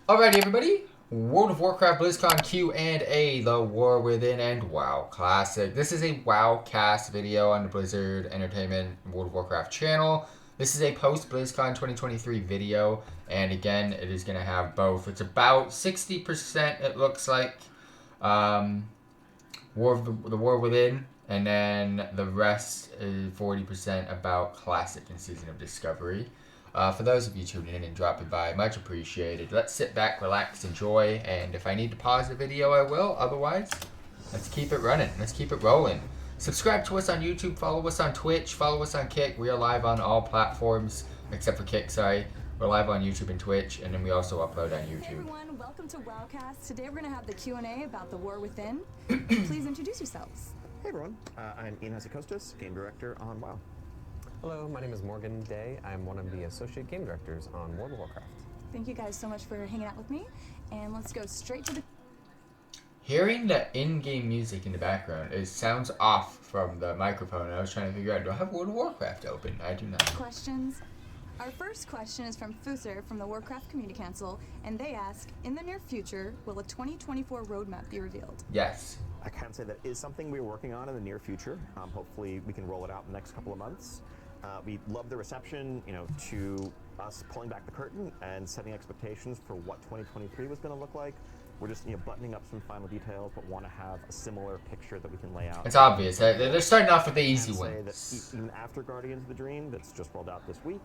Alrighty, everybody. World of Warcraft Blizzcon Q&A, The War Within and WoW Classic. This is a WoW cast video on the Blizzard Entertainment World of Warcraft channel. This is a post-BlizzCon 2023 video, and again, it is going to have both. It's about 60%, it looks like, the War Within, and then the rest is 40% about Classic and Season of Discovery. For those of you tuning in and dropping by, much appreciated. Let's sit back, relax, enjoy, and if I need to pause the video, I will. Otherwise, let's keep it running. Let's keep it rolling. Subscribe to us on YouTube, follow us on Twitch, follow us on Kick. We are live on all platforms, except for Kick, sorry. We're live on YouTube and Twitch, and then we also upload on YouTube. Hey everyone, welcome to WoWcast. Today we're going to have the Q&A about the War Within. Please introduce yourselves. Hey everyone, I'm Ian Hasekostas, Game Director on WoW. Hello, my name is Morgan Day. I'm one of the Associate Game Directors on World of Warcraft. Thank you guys so much for hanging out with me. And let's go straight to the... Hearing the in-game music in the background, it sounds off from the microphone. I was trying to figure out, do I have World of Warcraft open? I do not. Questions. Our first question is from Fuser from the Warcraft Community Council, and they ask, in the near future, will a 2024 roadmap be revealed? Yes. I can say that is something we're working on in the near future. Hopefully we can roll it out in the next couple of months. We love the reception, to us pulling back the curtain and setting expectations for what 2023 was going to look like. We're just, buttoning up some final details, but want to have a similar picture that we can lay out. It's obvious. They're starting off with the easy ones. That even after Guardians of the Dream, that's just rolled out this week,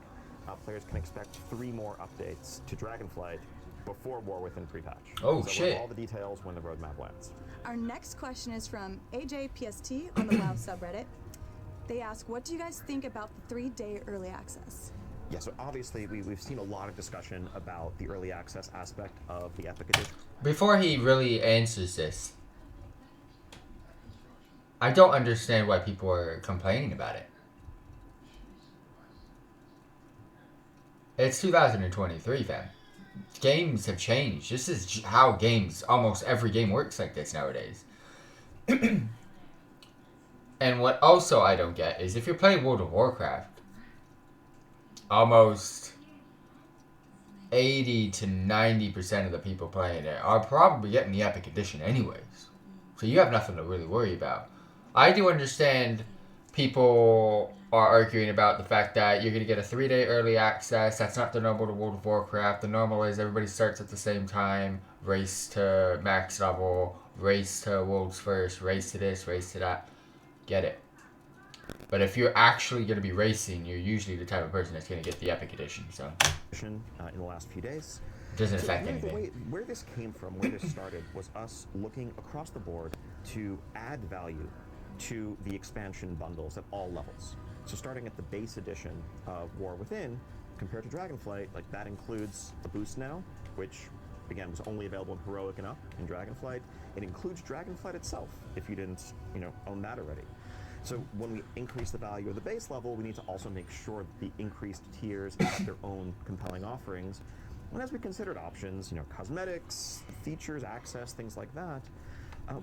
players can expect 3 more updates to Dragonflight before War Within pre-patch. Oh, so shit. We'll have all the details when the roadmap lands. Our next question is from AJPST on the WoW subreddit. They ask, what do you guys think about the 3-day early access? Yeah, so obviously we've seen a lot of discussion about the early access aspect of the Epic Edition. Before he really answers this, I don't understand why people are complaining about it. It's 2023, fam. Games have changed. This is how almost every game works like this nowadays. And what also I don't get is if you're playing World of Warcraft, almost 80 to 90% of the people playing it are probably getting the Epic Edition anyways. So you have nothing to really worry about. I do understand people are arguing about the fact that you're going to get a 3-day early access. That's not the normal to World of Warcraft. The normal is everybody starts at the same time, race to max level, race to world's first, race to this, race to that. Get it. But if you're actually going to be racing, you're usually the type of person that's going to get the Epic Edition. So In the last few days. It doesn't affect really anything. Where this came from, where this started, was us looking across the board to add value to the expansion bundles at all levels. So starting at the base edition of War Within, compared to Dragonflight, like that includes the boost now, which again was only available in Heroic and up in Dragonflight. It includes Dragonflight itself, if you didn't, own that already. So when we increase the value of the base level, we need to also make sure that the increased tiers have their own compelling offerings. And as we considered options, cosmetics, features, access, things like that,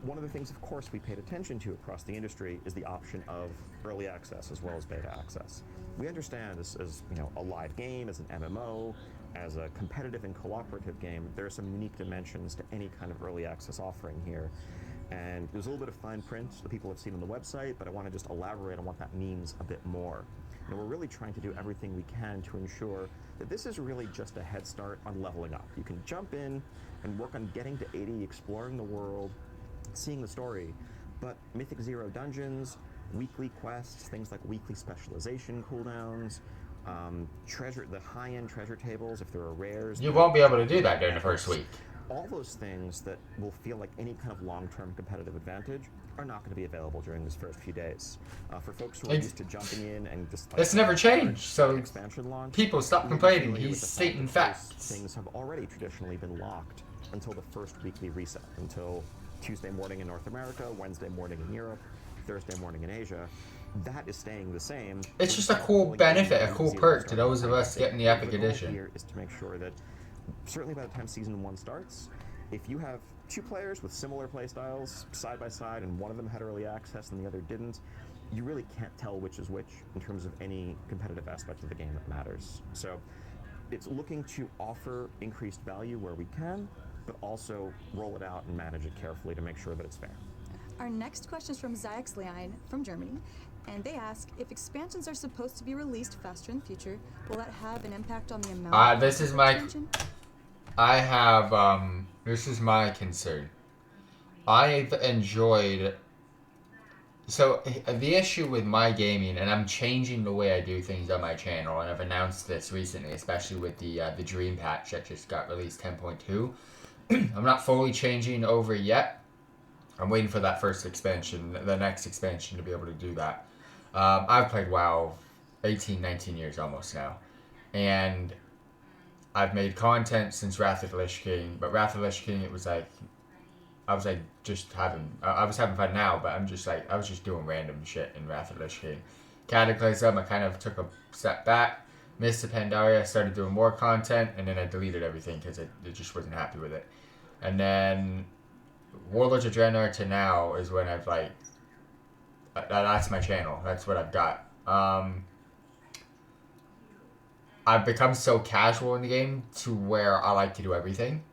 one of the things, of course, we paid attention to across the industry is the option of early access as well as beta access. We understand this as a live game, as an MMO, as a competitive and cooperative game. There are some unique dimensions to any kind of early access offering here. And there's a little bit of fine print that people have seen on the website, but I want to just elaborate on what that means a bit more. We're really trying to do everything we can to ensure that this is really just a head start on leveling up. You can jump in and work on getting to 80, exploring the world, seeing the story, but Mythic Zero dungeons, weekly quests, things like weekly specialization cooldowns, the high-end treasure tables, if there are rares. You won't be able to do that during the first week. All those things that will feel like any kind of long-term competitive advantage are not going to be available during this first few days. For folks who are used to jumping in and just it's never changed, so expansion launch, people stop complaining. He's stating facts. Things have already traditionally been locked until the first weekly reset, until Tuesday morning in North America, Wednesday morning in Europe, Thursday morning in Asia. That is staying the same. It's just a cool benefit, a cool perk to those of us getting the Epic Edition. Here is to make sure that certainly by the time Season 1 starts, if you have 2 players with similar playstyles side by side and one of them had early access and the other didn't, you really can't tell which is which in terms of any competitive aspect of the game that matters. So it's looking to offer increased value where we can, but also roll it out and manage it carefully to make sure that it's fair. Our next question is from Zayaxlein from Germany, and they ask, if expansions are supposed to be released faster in the future, will that have an impact on the amount of this is my expansion? this is my concern. I've enjoyed. So the issue with my gaming, and I'm changing the way I do things on my channel, and I've announced this recently, especially with the Dream patch that just got released 10.2. I'm not fully changing over yet. I'm waiting for that first expansion, the next expansion, to be able to do that. I've played WoW 18, 19 years almost now, and I've made content since Wrath of the Lich King, but Wrath of the Lich King, it was like, I was having fun now, but I was just doing random shit in Wrath of the Lich King. Cataclysm, I kind of took a step back. Mist of Pandaria, I started doing more content, and then I deleted everything because it just wasn't happy with it. And then Warlords of Draenor to now is when I've like, that's my channel. That's what I've got. I've become so casual in the game to where I like to do everything.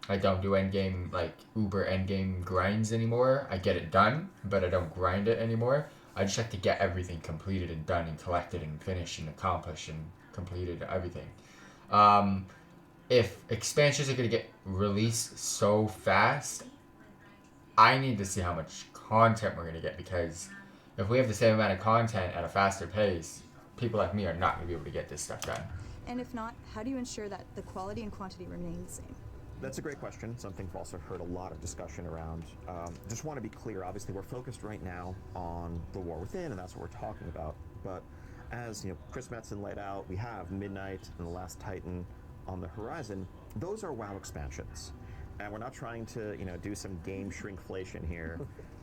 I don't do endgame, like, uber endgame grinds anymore. I get it done, but I don't grind it anymore. I just like to get everything completed and done and collected and finished and accomplished and completed everything. If expansions are going to get released so fast, I need to see how much content we're going to get, because if we have the same amount of content at a faster pace, people like me are not going to be able to get this stuff done. And if not, how do you ensure that the quality and quantity remain the same? That's a great question. Something we've also heard a lot of discussion around. Just want to be clear, obviously we're focused right now on the War Within, and that's what we're talking about. But as Chris Metzen laid out, we have Midnight and the Last Titan on the horizon. Those are WoW expansions. And we're not trying to do some game shrinkflation here.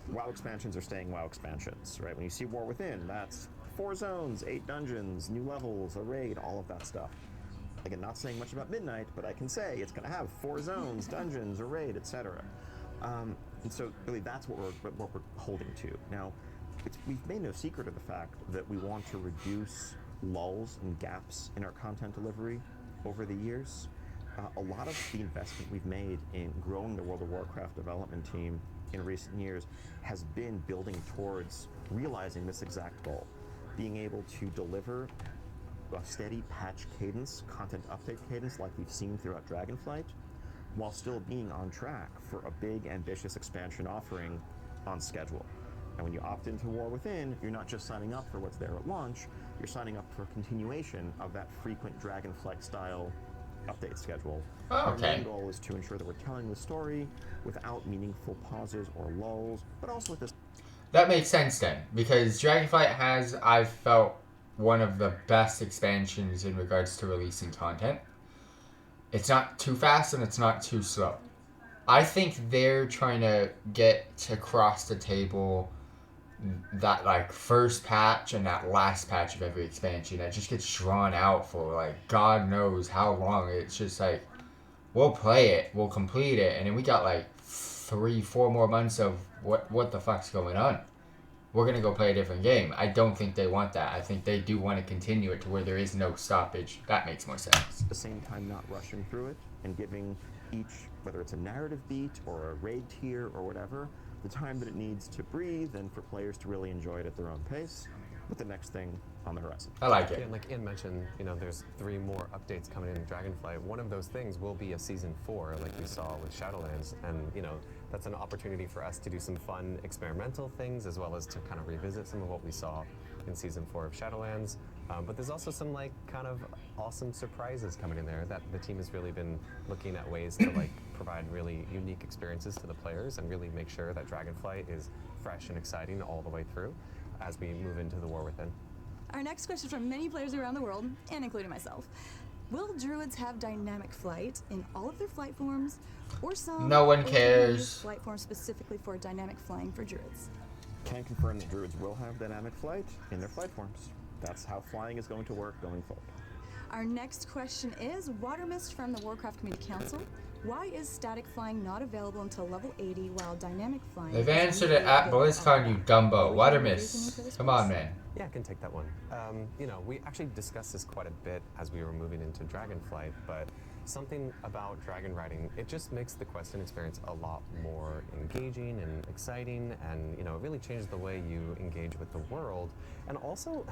WoW expansions are staying WoW expansions, right? When you see War Within, that's 4 zones, 8 dungeons, new levels, a raid, all of that stuff. Again, not saying much about Midnight, but I can say it's going to have 4 zones, dungeons, a raid, etc. And so really that's what we're holding to. Now, we've made no secret of the fact that we want to reduce lulls and gaps in our content delivery over the years. A lot of the investment we've made in growing the World of Warcraft development team in recent years has been building towards realizing this exact goal, being able to deliver a steady patch cadence, content update cadence like we've seen throughout Dragonflight, while still being on track for a big, ambitious expansion offering on schedule. And when you opt into War Within, you're not just signing up for what's there at launch, you're signing up for a continuation of that frequent Dragonflight style update schedule. Oh, okay. Our main goal is to ensure that we're telling the story without meaningful pauses or lulls, but also with this. That makes sense then, because Dragonflight has, I've felt, one of the best expansions in regards to releasing content. It's not too fast and it's not too slow. I think they're trying to get across the table that like first patch and that last patch of every expansion that just gets drawn out for like God knows how long. It's just like, we'll play it, we'll complete it, and then we got like 3-4 more months of what the fuck's going on. We're going to go play a different game. I don't think they want that. I think they do want to continue it to where there is no stoppage. That makes more sense. At the same time, not rushing through it and giving each, whether it's a narrative beat or a raid tier or whatever, the time that it needs to breathe and for players to really enjoy it at their own pace with the next thing on the horizon. I like it. Yeah, and like Ian mentioned, there's 3 more updates coming in Dragonflight. One of those things will be a Season 4, like we saw with Shadowlands, and that's an opportunity for us to do some fun experimental things, as well as to kind of revisit some of what we saw in Season 4 of Shadowlands. But there's also some like kind of awesome surprises coming in there that the team has really been looking at ways to like provide really unique experiences to the players and really make sure that Dragonflight is fresh and exciting all the way through as we move into the War Within. Our next question from many players around the world, and including myself. Will druids have dynamic flight in all of their flight forms, or some? No one or do they use cares. Flight forms specifically for dynamic flying for druids. Can confirm that druids will have dynamic flight in their flight forms. That's how flying is going to work going forward. Our next question is Watermist from the Warcraft Community Council. Why is static flying not available until level 80 while dynamic flying? They've answered it at BlizzCon, you dumbo. Water miss. Come on, man. Yeah, I can take that one. You know, we actually discussed this quite a bit as we were moving into Dragonflight, but something about dragon riding, it just makes the questing experience a lot more engaging and exciting, and you know, it really changes the way you engage with the world. And also,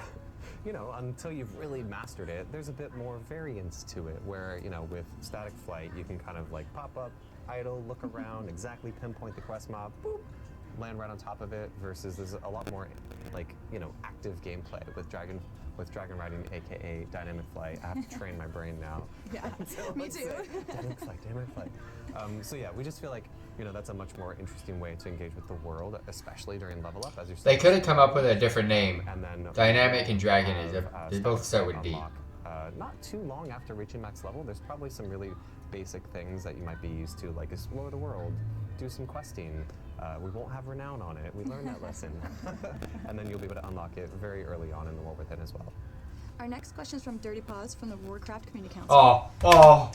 you know, until you've really mastered it, there's a bit more variance to it, where, you know, with static flight, you can kind of like pop up, idle, look around, exactly pinpoint the quest mob, boop, land right on top of it, versus there's a lot more like, you know, active gameplay with dragon riding, aka dynamic flight. I have to train my brain now. Yeah, me too. Dynamic flight. So yeah, we just feel like, you know, that's a much more interesting way to engage with the world, especially during level up. As you're They could have come up with a different name. And then Dynamic and Dragon they both start with D. Not too long after reaching max level, there's probably some really basic things that you might be used to, like explore the world, do some questing. We won't have renown on it. We learned that lesson. And then you'll be able to unlock it very early on in the War Within as well. Our next question is from Dirty Paws from the Warcraft Community Council. Oh.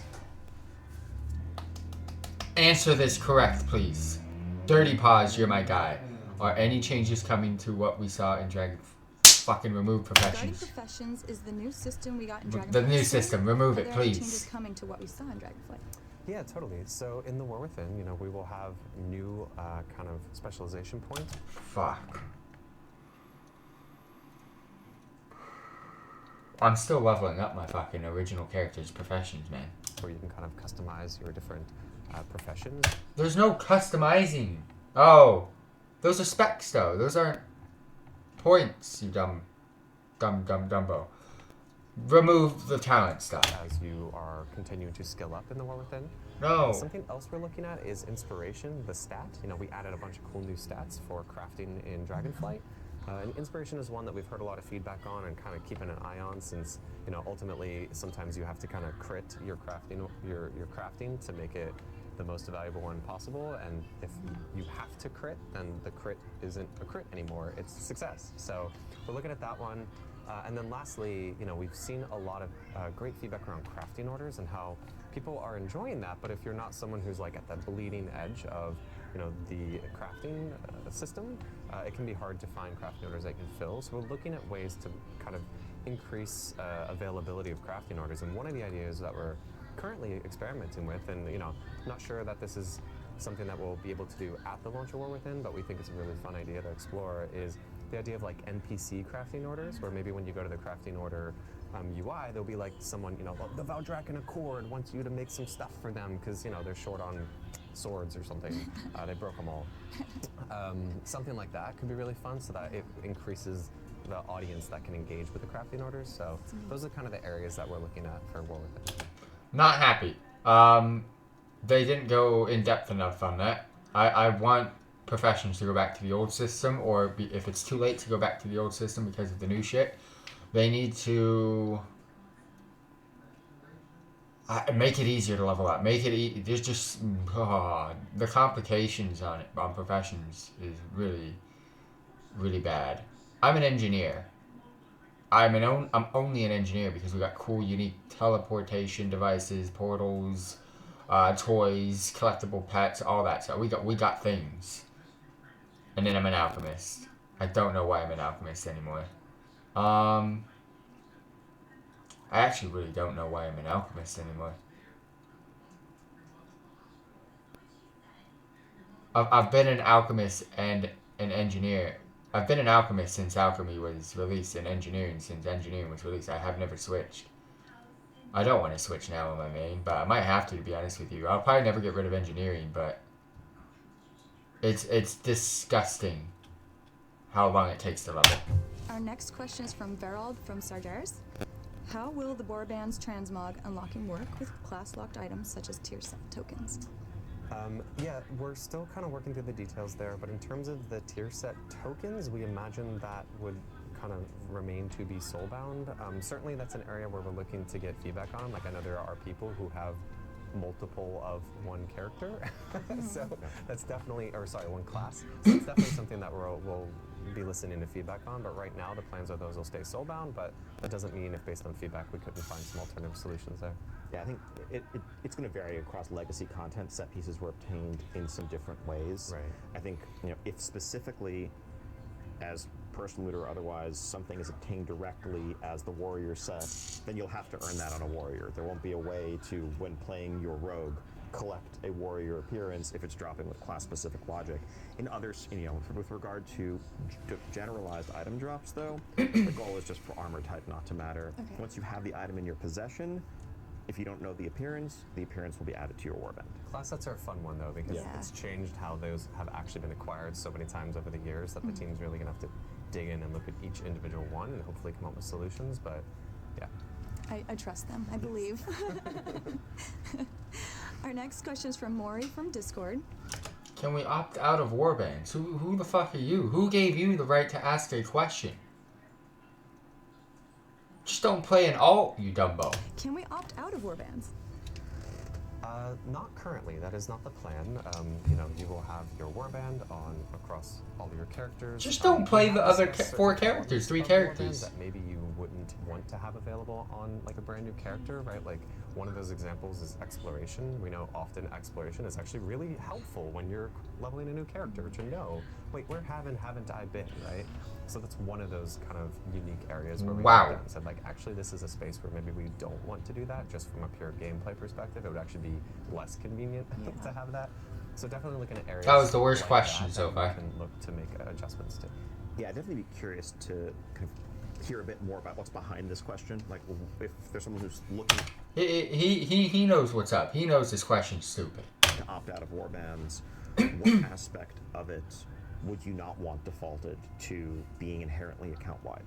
Answer this correct, please. Dirty Paws, you're my guy. Are any changes coming to what we saw in Dragon? Fucking remove professions. Guarding professions is the new system we got in Dragonflight. The new system. Remove it, Are there any please. changes coming to what we saw in Dragonflight? Yeah, totally. So in the War Within, you know, we will have new kind of specialization points. Fuck. I'm still leveling up my fucking original character's professions, man. Where you can kind of customize your different professions. There's no customizing. Oh. Those are specs, though. Those aren't points, you dumbo. Remove the talent stuff. As you are continuing to skill up in the War Within. No. Something else we're looking at is inspiration, the stat. You know, we added a bunch of cool new stats for crafting in Dragonflight. And inspiration is one that we've heard a lot of feedback on and kind of keeping an eye on, since, you know, ultimately sometimes you have to kind of crit your crafting to make it the most valuable one possible, and if you have to crit, then the crit isn't a crit anymore, it's success. So we're looking at that one. And then lastly, you know, we've seen a lot of great feedback around crafting orders and how people are enjoying that, but if you're not someone who's like at the bleeding edge of, you know, the crafting system, it can be hard to find crafting orders that you can fill. So we're looking at ways to kind of increase availability of crafting orders, and one of the ideas that we're currently experimenting with, and you know, not sure that this is something that we'll be able to do at the launch of War Within, but we think it's a really fun idea to explore, is the idea of like NPC crafting orders, where maybe when you go to the crafting order UI, there'll be like someone, you know, the Valdrak Accord wants you to make some stuff for them because, you know, they're short on swords or something. They broke them all. Something like that could be really fun, so that it increases the audience that can engage with the crafting orders. So those are kind of the areas that we're looking at for War Within. Not happy. They didn't go in depth enough on that. I want professions to go back to the old system, or if it's too late to go back to the old system because of the new shit, they need to make it easier to level up. Make it there's just the complications on professions is really, really bad. I'm an engineer. I'm only an engineer because we got cool, unique teleportation devices, portals, toys, collectible pets, all that stuff. We got things. And then I'm an alchemist. I don't know why I'm an alchemist anymore. I actually really don't know why I'm an alchemist anymore. I've been an alchemist and an engineer. I've been an alchemist since alchemy was released, and engineering since engineering was released. I have never switched. I don't want to switch now on my main, but I might have to be honest with you. I'll probably never get rid of engineering, but it's disgusting how long it takes to level. Our next question is from Verald from Sargeras. How will the Borband's transmog unlocking work with class-locked items such as tier set tokens? Yeah, we're still kind of working through the details there, but in terms of the tier set tokens, we imagine that would kind of remain to be soulbound. Certainly that's an area where we're looking to get feedback on. Like, I know there are people who have multiple of one character. So that's definitely, or sorry, one class. So it's definitely something that we'll be listening to feedback on, but right now the plans are those will stay soulbound, but that doesn't mean if based on feedback we couldn't find some alternative solutions there. Yeah, I think it's going to vary across legacy content. Set pieces were obtained in some different ways. Right. I think, if specifically as personal loot or otherwise something is obtained directly as the warrior set, then you'll have to earn that on a warrior. There won't be a way to, when playing your rogue, collect a warrior appearance if it's dropping with class-specific logic. In others, with regard to generalized item drops, though, the goal is just for armor type not to matter. Okay. Once you have the item in your possession, if you don't know the appearance will be added to your warband. Class sets are a fun one though, because it's changed how those have actually been acquired so many times over the years that the team's really gonna have to dig in and look at each individual one and hopefully come up with solutions, but yeah. I trust them, I believe. Our next question is from Maury from Discord. Can we opt out of warbands? Who the fuck are you? Who gave you the right to ask a question? Just don't play an alt, you dumbo. Can we opt out of warbands? Not currently. That is not the plan. You will have your warband on across all of your characters. Just don't play the other four certain characters, three elements of characters. warbands that maybe you wouldn't want to have available on like a brand new character, right? Like one of those examples is exploration. We know often exploration is actually really helpful when you're leveling a new character to know, wait, where haven't I been, right? So that's one of those kind of unique areas where we looked at and said, like, actually this is a space where maybe we don't want to do that just from a pure gameplay perspective. It would actually be less convenient to have that. So definitely looking at areas. That was the worst like question that so far. we can look to make adjustments to. Yeah, I'd definitely be curious to kind of hear a bit more about what's behind this question. Like, if there's someone who's looking He knows what's up. He knows this question's stupid. to opt out of warbands, what aspect of it would you not want defaulted to being inherently account-wide?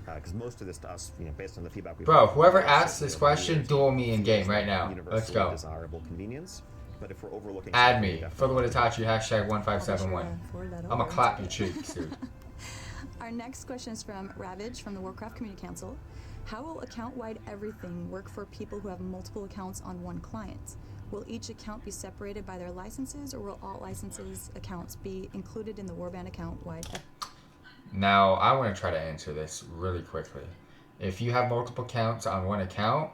Because most of this to us, based on the feedback we've Bro, had, whoever asked this question, duel me in game right now. Let's universally go. desirable convenience. But if we're overlooking Add me. FTWitachi #1571. I'ma clap your cheeks, dude. Our next question is from Ravage from the Warcraft Community Council. How will account-wide everything work for people who have multiple accounts on one client? Will each account be separated by their licenses, or will all licenses accounts be included in the warband account-wide? Now, I want to try to answer this really quickly. If you have multiple accounts on one account,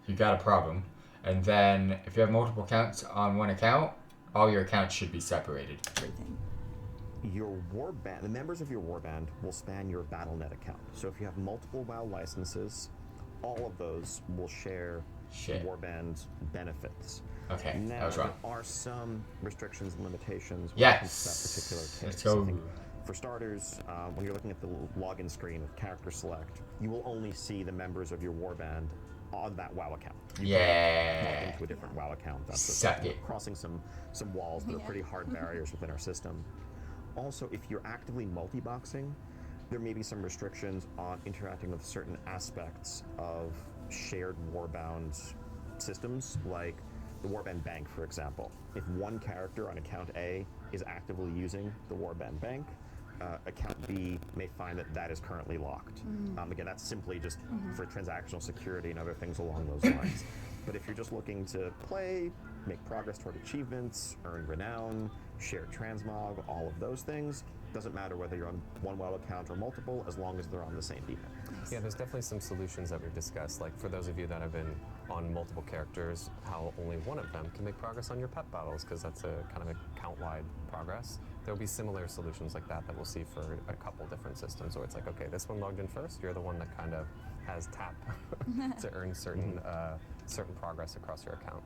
you got a problem. And then, if you have multiple accounts on one account, all your accounts should be separated. Everything. Your warband, the members of your warband will span your Battle.net account. So if you have multiple WoW licenses, all of those will share warband benefits. Okay, now, that was wrong. There are some restrictions and limitations when Yes. it comes to that particular case. Let's go. I think for starters, when you're looking at the login screen of character select, you will only see the members of your warband on that WoW account. You can't log into a different WoW account. That's Suck it. crossing some walls that are pretty hard barriers within our system. Also, if you're actively multi-boxing, there may be some restrictions on interacting with certain aspects of shared warband systems, like the warband bank, for example. If one character on account A is actively using the warband bank, account B may find that that is currently locked. Again, that's simply just for transactional security and other things along those lines. But if you're just looking to play, make progress toward achievements, earn renown, share transmog, all of those things, doesn't matter whether you're on one WoW account or multiple, as long as they're on the same beacon. Yeah, there's definitely some solutions that we've discussed. Like for those of you that have been on multiple characters, how only one of them can make progress on your pet battles, because that's a kind of account-wide progress. There'll be similar solutions like that we'll see for a couple different systems, where it's like, okay, this one logged in first, you're the one that kind of has tap to earn certain certain progress across your account.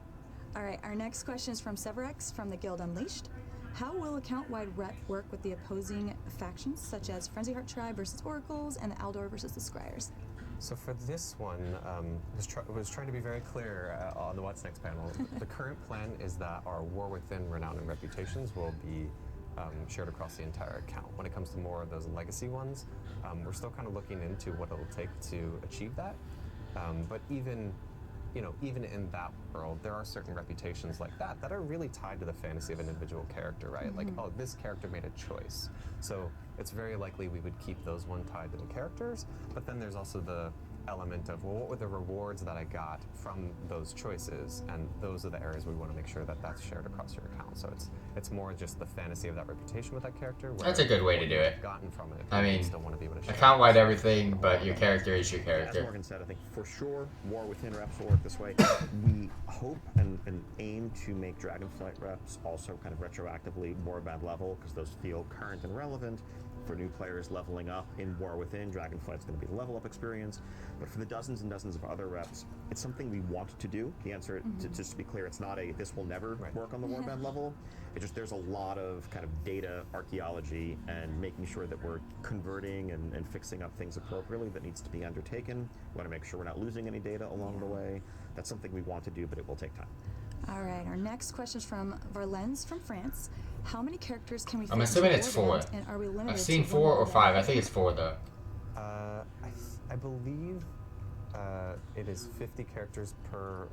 All right, our next question is from Severex from the Guild Unleashed. How will account-wide rep work with the opposing factions, such as Frenzy Heart Tribe versus Oracles and the Aldor versus the Scryers? So for this one, was trying to be very clear on the What's Next panel. The current plan is that our War Within Renown and Reputations will be shared across the entire account. When it comes to more of those legacy ones, we're still kind of looking into what it'll take to achieve that. But even in that world, there are certain reputations like that are really tied to the fantasy of an individual character, right? Like, oh, this character made a choice. So it's very likely we would keep those one tied to the characters, but then there's also the element of, well, what were the rewards that I got from those choices, and those are the areas we want to make sure that that's shared across your account. So it's more just the fantasy of that reputation with that character. That's a good way to do it. Gotten from it. I mean, still want to be able to share account-wide everything, but your character is your As character. Morgan said, I think for sure War Within reps will work this way. We hope and aim to make Dragonflight reps also kind of retroactively warband level, because those feel current and relevant. For new players leveling up in War Within, Dragonflight's going to be the level up experience. But for the dozens and dozens of other reps, it's something we want to do. The answer, just to be clear, it's not a this will never work on the warband level. It's just there's a lot of kind of data archaeology and making sure that we're converting and fixing up things appropriately that needs to be undertaken. We want to make sure we're not losing any data along the way. That's something we want to do, but it will take time. All right, our next question is from Varlens from France. How many characters can we fit I'm assuming into it's Warband, 4. and are we limited I've seen to 4 one or Warband? 5. I think it's 4 though. I believe it is 50 characters per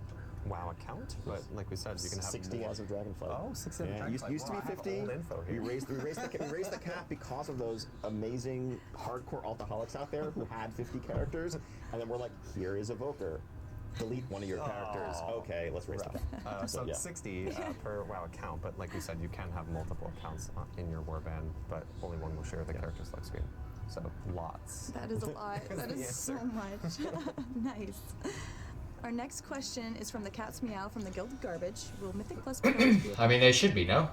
WoW account, but like we said, you can have 60 more. as of Dragonflight. Oh, 60 Yeah, used to be 50. Old info We here. raised the cap because of those amazing hardcore altaholics out there who had 50 characters, and then we're like, here is Evoker. Delete one of your characters. Okay, let's raise the cap. So yeah. 60 per WoW account, but like we said, you can have multiple accounts in your warband, but only one will share the character select screen. So lots. That is a lot. That the is so much. Nice. Our next question is from the Cat's Meow from the Guild of Garbage. Will Mythic Plus portals be I mean, they should be, no?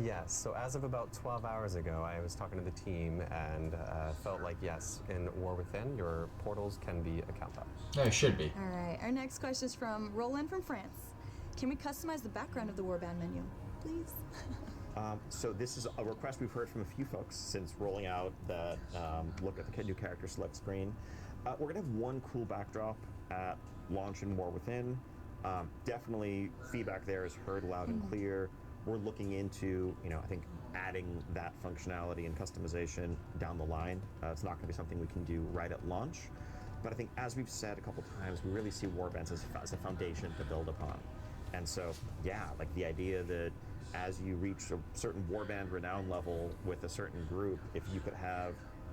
Yes, so as of about 12 hours ago, I was talking to the team and felt like, yes, in War Within, your portals can be account up. No, it should be. All right. Our next question is from Roland from France. Can we customize the background of the Warband menu, please? So this is a request we've heard from a few folks since rolling out the look at the new character select screen. We're going to have one cool backdrop at launch in War Within. Definitely feedback there is heard loud and clear. We're looking into, I think adding that functionality and customization down the line. It's not going to be something we can do right at launch. But I think, as we've said a couple times, we really see warbands as a foundation to build upon. And so, yeah, like the idea that as you reach a certain warband renown level with a certain group, if you could have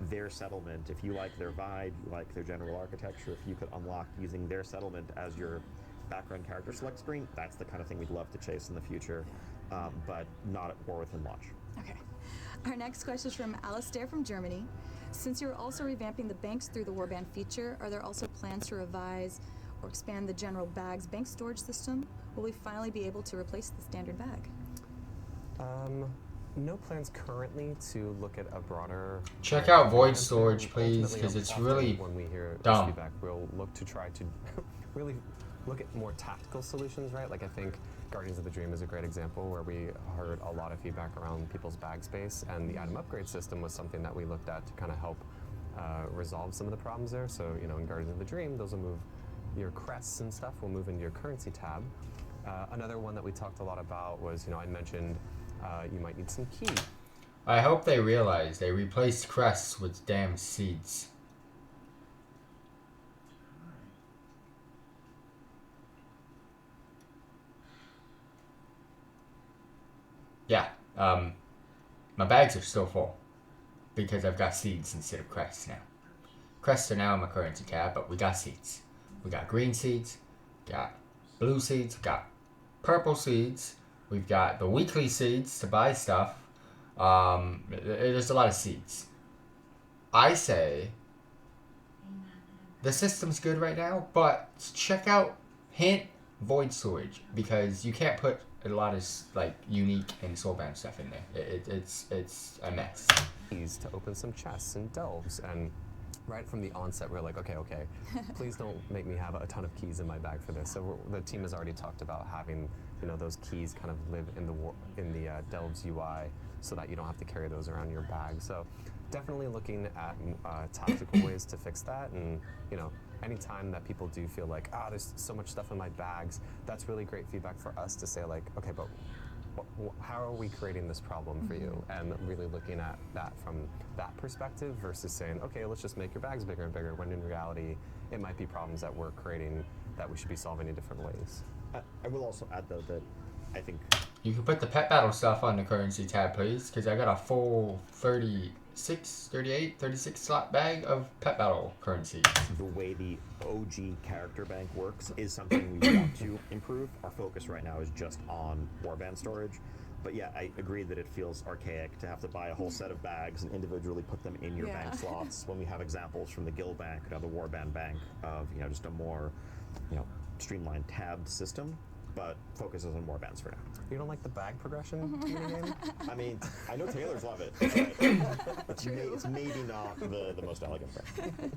their settlement, if you like their vibe, you like their general architecture, if you could unlock using their settlement as your background character select screen, that's the kind of thing we'd love to chase in the future, but not at War Within launch. Okay. Our next question is from Alistair from Germany. Since you're also revamping the banks through the Warband feature, are there also plans to revise or expand the general bags bank storage system? Will we finally be able to replace the standard bag? No plans currently to look at a broader... Check out Void and Storage, please, ultimately, because it's often really when we hear this dumb. feedback, we'll look to try to really look at more tactical solutions, right? Like I think Guardians of the Dream is a great example where we heard a lot of feedback around people's bag space, and the item upgrade system was something that we looked at to kind of help resolve some of the problems there. So, in Guardians of the Dream, those will move your crests and stuff will move into your currency tab. Another one that we talked a lot about was, I mentioned you might need some key. I hope they realize they replaced crests with damn seeds. Yeah, my bags are still full because I've got seeds instead of crests now. Crests are now in my currency tab, but we got seeds. We got green seeds, got blue seeds, got purple seeds. We've got the weekly seeds to buy stuff. There's a lot of seeds. I say the system's good right now, but check out Hint Void Storage because you can't put a lot of unique and soulbound stuff in there. It's a mess. Keys to open some chests and delves, and right from the onset we're like, okay, please don't make me have a ton of keys in my bag for this. So the team has already talked about having those keys kind of live in the delves UI so that you don't have to carry those around your bag. So definitely looking at tactical ways to fix that, and anytime that people do feel like, there's so much stuff in my bags, that's really great feedback for us to say like, okay, but how are we creating this problem for you? And really looking at that from that perspective versus saying, okay, let's just make your bags bigger and bigger, when in reality, it might be problems that we're creating that we should be solving in different ways. I will also add, though, that I think... You can put the pet battle stuff on the currency tab, please, because I got a full 30 36 slot bag of pet battle currency. The way the OG character bank works is something we want to improve. Our focus right now is just on warband storage. But yeah, I agree that it feels archaic to have to buy a whole set of bags and individually put them in your bank slots when we have examples from the guild bank or the warband bank of, you know, just a more, you know, streamlined tabbed system, but focuses on warbands for now. You don't like the bag progression in the game? I mean, I know Taylors love it. But it's maybe not the most elegant thing.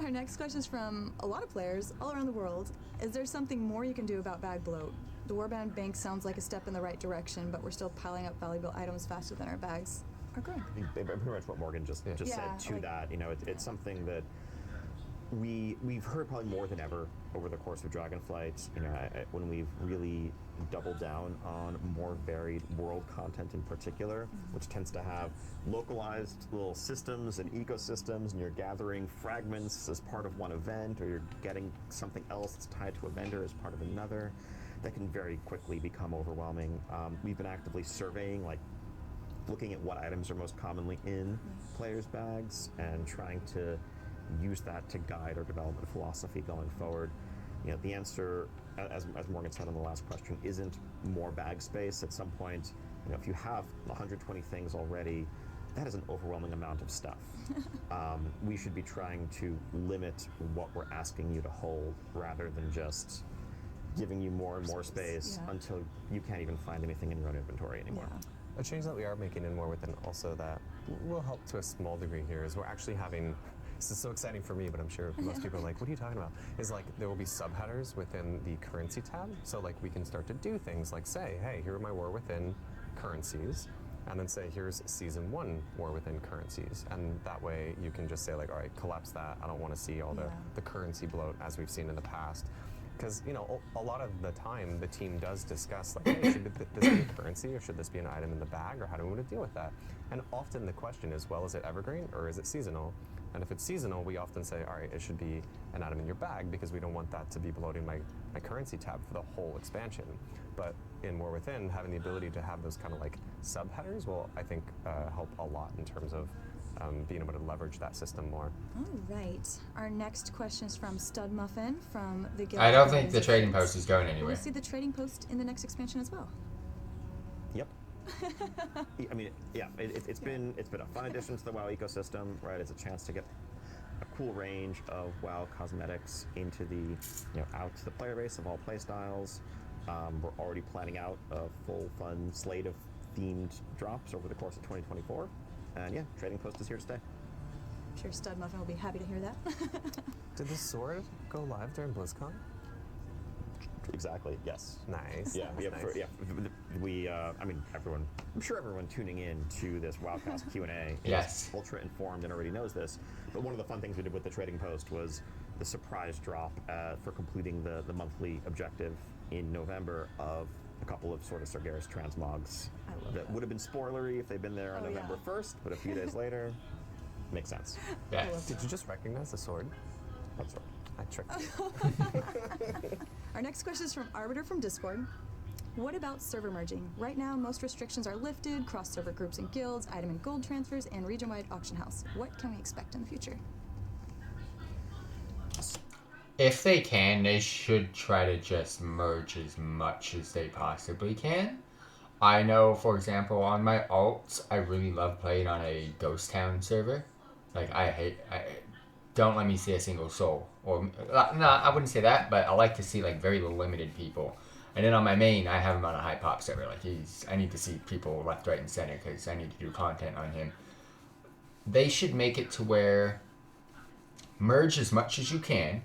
Our next question is from a lot of players all around the world. Is there something more you can do about bag bloat? The warband bank sounds like a step in the right direction, but we're still piling up valuable items faster than our bags are growing. I think pretty much what Morgan just said to like, that. You know, it's something that we've heard probably more than ever over the course of Dragonflight. You know, when we've really doubled down on more varied world content in particular, which tends to have localized little systems and ecosystems, and you're gathering fragments as part of one event, or you're getting something else that's tied to a vendor as part of another. That can very quickly become overwhelming. We've been actively surveying, like looking at what items are most commonly in players' bags and trying to use that to guide our development philosophy going forward. You know, the answer, as Morgan said on the last question, isn't more bag space. At some point, you know, if you have 120 things already, that is an overwhelming amount of stuff. We should be trying to limit what we're asking you to hold rather than just giving you more and more space until you can't even find anything in your own inventory anymore. A change that we are making in More Within also that will help to a small degree here is we're actually having, this is so exciting for me, but I'm sure most people are like, what are you talking about? Is like there will be subheaders within the currency tab. So like we can start to do things like say, hey, here are my War Within currencies. And then say, here's season 1 War Within currencies. And that way you can just say like, all right, collapse that. I don't want to see all the currency bloat as we've seen in the past. Because, you know, a lot of the time the team does discuss like, hey, should this be a currency or should this be an item in the bag or how do we want to deal with that? And often the question is, well, is it evergreen or is it seasonal? And if it's seasonal, we often say, all right, it should be an item in your bag because we don't want that to be bloating my currency tab for the whole expansion. But in More Within, having the ability to have those kind of like subheaders will, I think, help a lot in terms of being able to leverage that system more. All right. Our next question is from Stud Muffin from the Guild. I don't think the trading post is going anywhere. We'll see the trading post in the next expansion as well. Yep. I mean, yeah, it's been a fun addition to the WoW ecosystem, right? It's a chance to get a cool range of WoW cosmetics into the, out to the player base of all play styles. We're already planning out a full fun slate of themed drops over the course of 2024. And yeah, Trading Post is here to stay. I'm sure Stud Muffin will be happy to hear that. Did the sword go live during BlizzCon? Exactly, yes. Nice. Yeah, Nice. I mean, I'm sure everyone tuning in to this WoWcast Q&A is ultra informed and already knows this. But one of the fun things we did with the Trading Post was the surprise drop for completing the monthly objective in November of a couple of sort of Sargeras transmogs that would have been spoilery if they'd been there on November 1st, but a few days later, makes sense. Yes. Did you just recognize the sword? What sword? I tricked you. Our next question is from Arbiter from Discord. What about server merging? Right now, most restrictions are lifted, cross-server groups and guilds, item and gold transfers, and region-wide auction house. What can we expect in the future? If they can, they should try to just merge as much as they possibly can. I know, for example, on my alts, I really love playing on a ghost town server. Like, don't let me see a single soul. Or, no, I wouldn't say that, but I like to see, like, very limited people. And then on my main, I have him on a high pop server. Like, I need to see people left, right, and center because I need to do content on him. They should make it to where merge as much as you can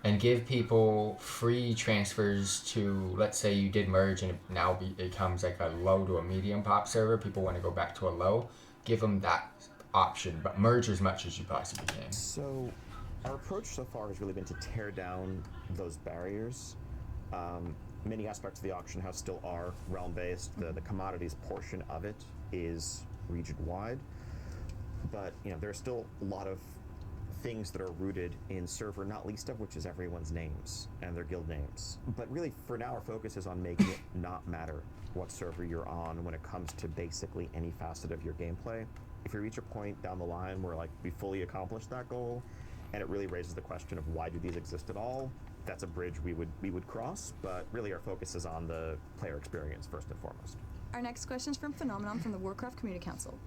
and give people free transfers to, let's say you did merge and it now becomes like a low to a medium pop server. People want to go back to a low. Give them that option, but merge as much as you possibly can. So our approach so far has really been to tear down those barriers. Many aspects of the auction house still are realm-based. The commodities portion of it is region-wide. But there are still a lot of things that are rooted in server, not least of which is everyone's names and their guild names. But really, for now, our focus is on making it not matter what server you're on when it comes to basically any facet of your gameplay. if we reach a point down the line where like we fully accomplished that goal, and it really raises the question of why do these exist at all, that's a bridge we would cross. But really, our focus is on the player experience first and foremost. Our next question is from Phenomenon from the Warcraft Community Council.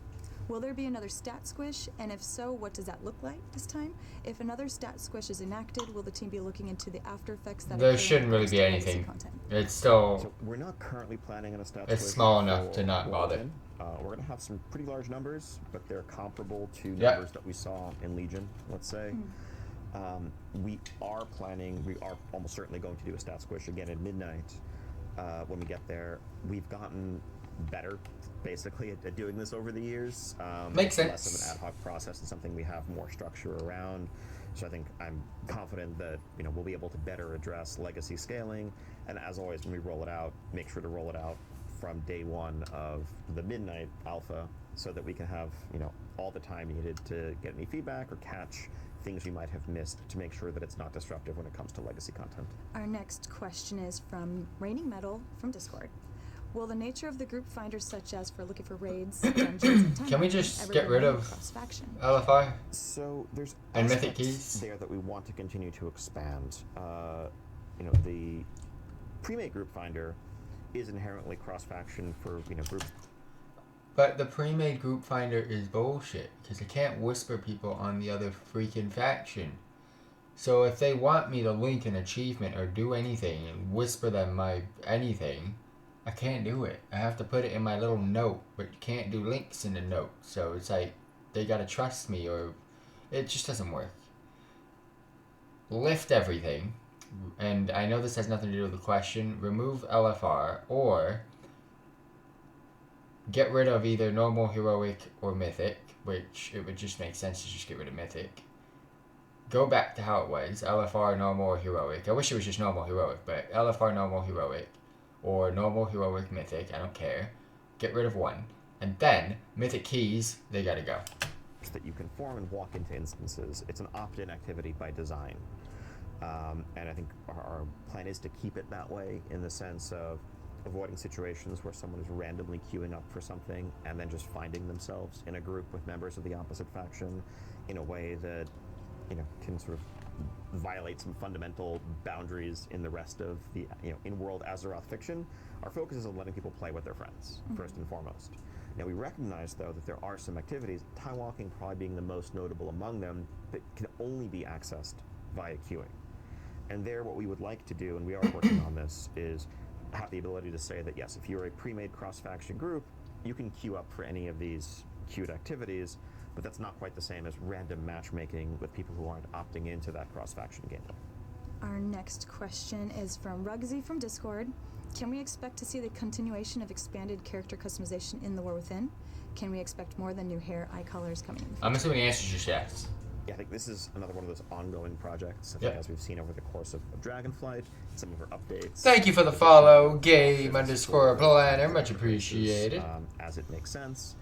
Will there be another stat squish, and if so, what does that look like this time? If another stat squish is enacted, will the team be looking into the after effects that There shouldn't really be anything. It's still... So we're not currently planning on a stat It's squish small enough for to not bother. Within. We're going to have some pretty large numbers, but they're comparable to numbers that we saw in Legion, let's say. We are almost certainly going to do a stat squish again at midnight when we get there. We've gotten better, basically, at doing this over the years. Makes sense. Less of an ad hoc process and something we have more structure around. So I think I'm confident that we'll be able to better address legacy scaling. And as always, when we roll it out, make sure to roll it out from day one of the midnight alpha, so that we can have all the time needed to get any feedback or catch things we might have missed to make sure that it's not disruptive when it comes to legacy content. Our next question is from Raining Metal from Discord. Will the nature of the group finders, such as for looking for raids, dungeons, and time Can we just get rid of LFI? So there's and mythic aspects keys there that we want to continue to expand. The pre-made group finder is inherently cross-faction for groups. But the pre-made group finder is bullshit, because I can't whisper people on the other freaking faction. So if they want me to link an achievement or do anything and whisper them my anything, I can't do it. I have to put it in my little note, but you can't do links in the note. So it's like, they gotta trust me, or it just doesn't work. Lift everything, and I know this has nothing to do with the question, remove LFR, or get rid of either normal, heroic, or mythic, which it would just make sense to just get rid of mythic. Go back to how it was, LFR, normal, or heroic. I wish it was just normal, heroic, but LFR, normal, heroic, or normal, heroic, mythic, I don't care. Get rid of one. And then, mythic keys, they gotta go. That you can form and walk into instances. It's an opt-in activity by design. And I think our plan is to keep it that way, in the sense of avoiding situations where someone is randomly queuing up for something and then just finding themselves in a group with members of the opposite faction in a way that can sort of violate some fundamental boundaries in the rest of the in-world Azeroth fiction. Our focus is on letting people play with their friends, first and foremost. Now, we recognize, though, that there are some activities, time walking probably being the most notable among them, that can only be accessed via queuing. And there, what we would like to do, and we are working on this, is have the ability to say that, yes, if you're a pre-made cross-faction group, you can queue up for any of these queued activities, but that's not quite the same as random matchmaking with people who aren't opting into that cross-faction gameplay. Our next question is from Rugsy from Discord. Can we expect to see the continuation of expanded character customization in The War Within? Can we expect more than new hair, eye colors coming in? I'm assuming the answer is just yes. Yeah, I think this is another one of those ongoing projects, I think, as we've seen over the course of Dragonflight, some of our updates. Thank you for the follow, game_planner, much appreciated. As it makes sense.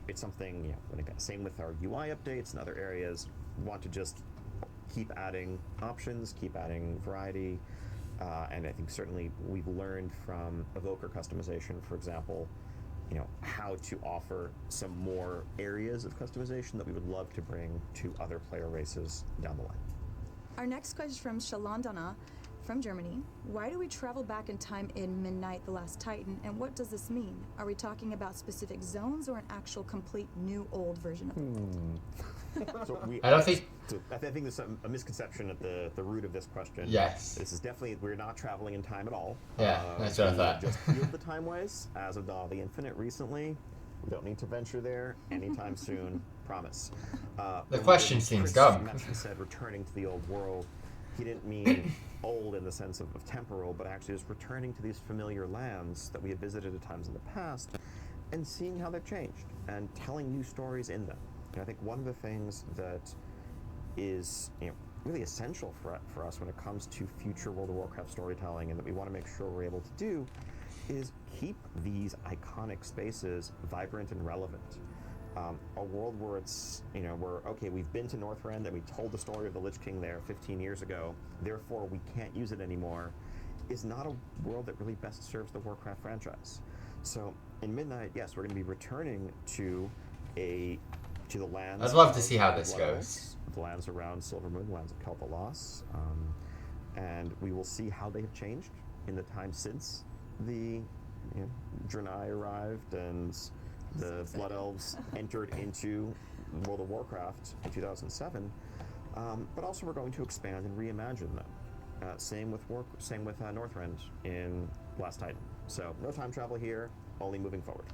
It's something, same with our UI updates and other areas. We want to just keep adding options, keep adding variety, and I think certainly we've learned from Evoker customization, for example, how to offer some more areas of customization that we would love to bring to other player races down the line. Our next question is from Shalandana from Germany. Why do we travel back in time in Midnight the Last Titan, and what does this mean? Are we talking about specific zones or an actual complete new old version of it? I think there's a misconception at the root of this question. Yes. This is definitely, we're not traveling in time at all. Yeah, that's what I thought. Just healed the time ways as of Dawn of the Infinite recently. We don't need to venture there anytime soon, promise. The question seems Chris dumb. said returning to the old world. He didn't mean old in the sense of temporal, but actually just returning to these familiar lands that we had visited at times in the past and seeing how they've changed and telling new stories in them. And I think one of the things that is really essential for us when it comes to future World of Warcraft storytelling, and that we want to make sure we're able to do, is keep these iconic spaces vibrant and relevant. A world where it's, okay, we've been to Northrend and we told the story of the Lich King there 15 years ago, therefore we can't use it anymore, is not a world that really best serves the Warcraft franchise. So in Midnight, yes, we're going to be returning to to the lands. I'd love to of see how this Blood goes. Elves, the lands around Silvermoon, the lands of Kel'Thalas, and we will see how they have changed in the time since the Draenei arrived and the Blood Elves entered into World of Warcraft in 2007. But also we're going to expand and reimagine them. Same with Northrend in Last Titan. So no time travel here, only moving forward.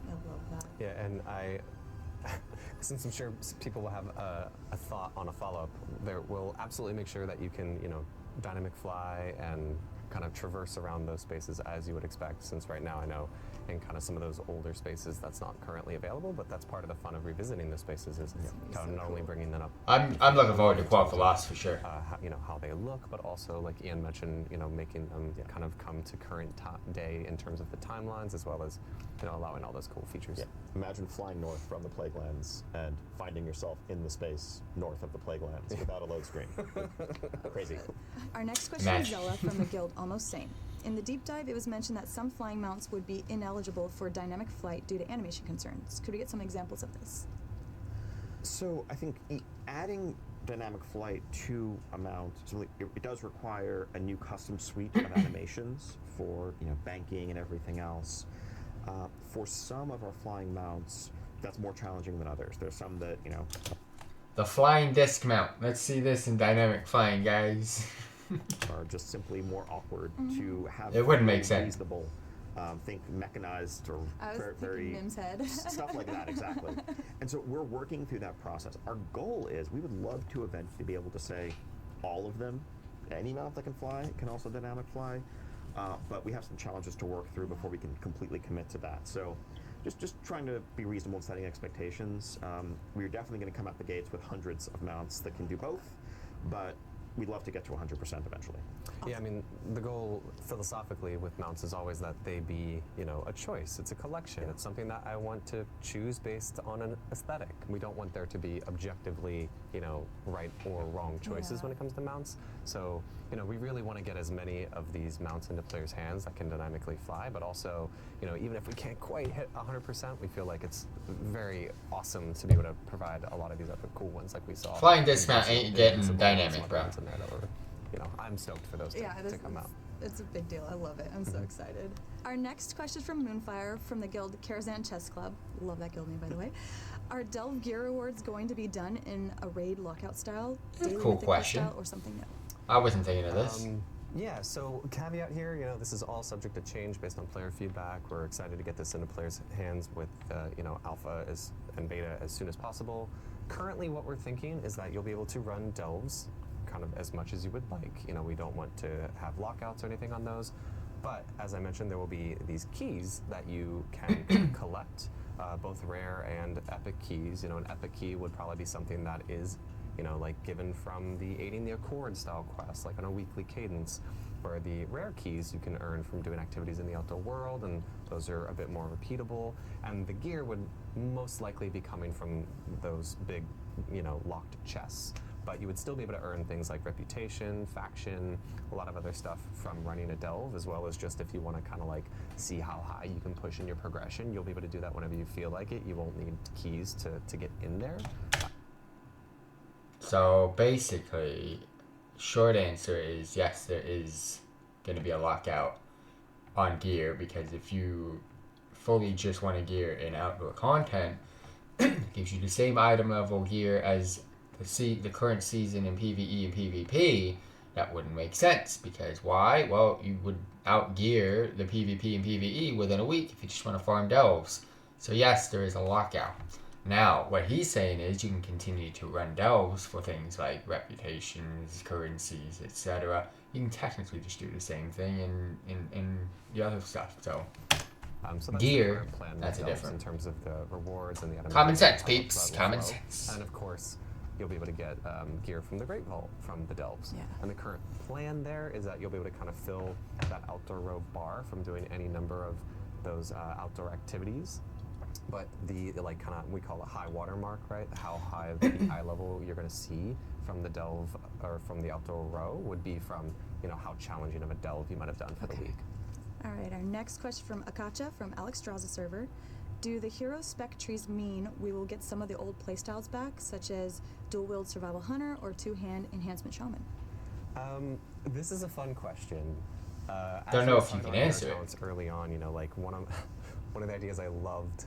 I love that. Yeah, and since I'm sure people will have a thought on a follow-up, we'll absolutely make sure that you can, dynamic fly and kind of traverse around those spaces as you would expect, since right now I know in kind of some of those older spaces that's not currently available, but that's part of the fun of revisiting those spaces is kind of not only bringing them up. I'm looking forward to Quel'Thalas for sure. How they look, but also like Ian mentioned, making them kind of come to current day in terms of the timelines, as well as allowing all those cool features. Yeah. Imagine flying north from the Plaguelands and finding yourself in the space north of the Plaguelands without a load screen. Crazy. Our next question is Zella from the guild Almost Sane. In the deep dive, it was mentioned that some flying mounts would be ineligible for dynamic flight due to animation concerns. Could we get some examples of this? So I think adding dynamic flight to a mount, it does require a new custom suite of animations for banking and everything else. For some of our flying mounts, that's more challenging than others. There's some that The flying disc mount. Let's see this in dynamic flying, guys. are just simply more awkward to have. It wouldn't make sense. Reasonable. Think mechanized or I was very Mim's head. stuff like that, exactly. And so we're working through that process. Our goal is we would love to eventually be able to say all of them, any mount that can fly can also dynamic fly, but we have some challenges to work through before we can completely commit to that. So just trying to be reasonable in setting expectations. We're definitely going to come out the gates with hundreds of mounts that can do both, but we'd love to get to 100% eventually. Yeah, I mean, the goal philosophically with mounts is always that they be, a choice. It's a collection. It's something that I want to choose based on an aesthetic. We don't want there to be objectively, right or wrong choices when it comes to mounts. So, we really want to get as many of these mounts into players' hands that can dynamically fly, but also, even if we can't quite hit 100%, we feel like it's very awesome to be able to provide a lot of these other cool ones like we saw. Flying disc mount ain't getting dynamic, bro. I'm stoked for those to come out. It's a big deal. I love it. I'm so excited. Our next question is from Moonfire from the guild Karazhan Chess Club. Love that guild name, by the way. Are Delve Gear Awards going to be done in a raid lockout style, daily Cool mythical question. style, or something new? I wasn't thinking of this. Yeah, so caveat here, this is all subject to change based on player feedback. We're excited to get this into players' hands with, alpha and beta as soon as possible. Currently, what we're thinking is that you'll be able to run delves kind of as much as you would like. We don't want to have lockouts or anything on those. But as I mentioned, there will be these keys that you can collect, both rare and epic keys. An epic key would probably be something that is given from the Aiding the Accord style quest, like on a weekly cadence, where the rare keys you can earn from doing activities in the outdoor world, and those are a bit more repeatable. And the gear would most likely be coming from those big, locked chests. But you would still be able to earn things like reputation, faction, a lot of other stuff from running a delve, as well as just if you want to kind of see how high you can push in your progression, you'll be able to do that whenever you feel like it. You won't need keys to get in there. So basically, short answer is yes, there is going to be a lockout on gear, because if you fully just want to gear in outdoor content, it gives you the same item level gear as the current season in PvE and PvP. That wouldn't make sense, because why? Well, you would outgear the PvP and PvE within a week if you just want to farm delves. So yes, there is a lockout. Now, what he's saying is you can continue to run delves for things like reputations, currencies, etc. You can technically just do the same thing in the other stuff. So so that's gear, the plan that's a delves different. in terms of the rewards and the items. Common sense, that peeps. will Common flow. sense. And of course, you'll be able to get gear from the Great Vault from the delves. Yeah. And the current plan there is that you'll be able to kind of fill that outdoor row bar from doing any number of those outdoor activities. But the we call it high water mark, right? How high of the eye level you're going to see from the delve or from the outdoor row would be from how challenging of a delve you might have done for the week. All right, our next question from Akacha from Alex Draws a server. Do the hero spec trees mean we will get some of the old playstyles back, such as dual-wield survival hunter or two-hand enhancement shaman? This is a fun question. Don't know if you can answer it. Early on, like one of the ideas I loved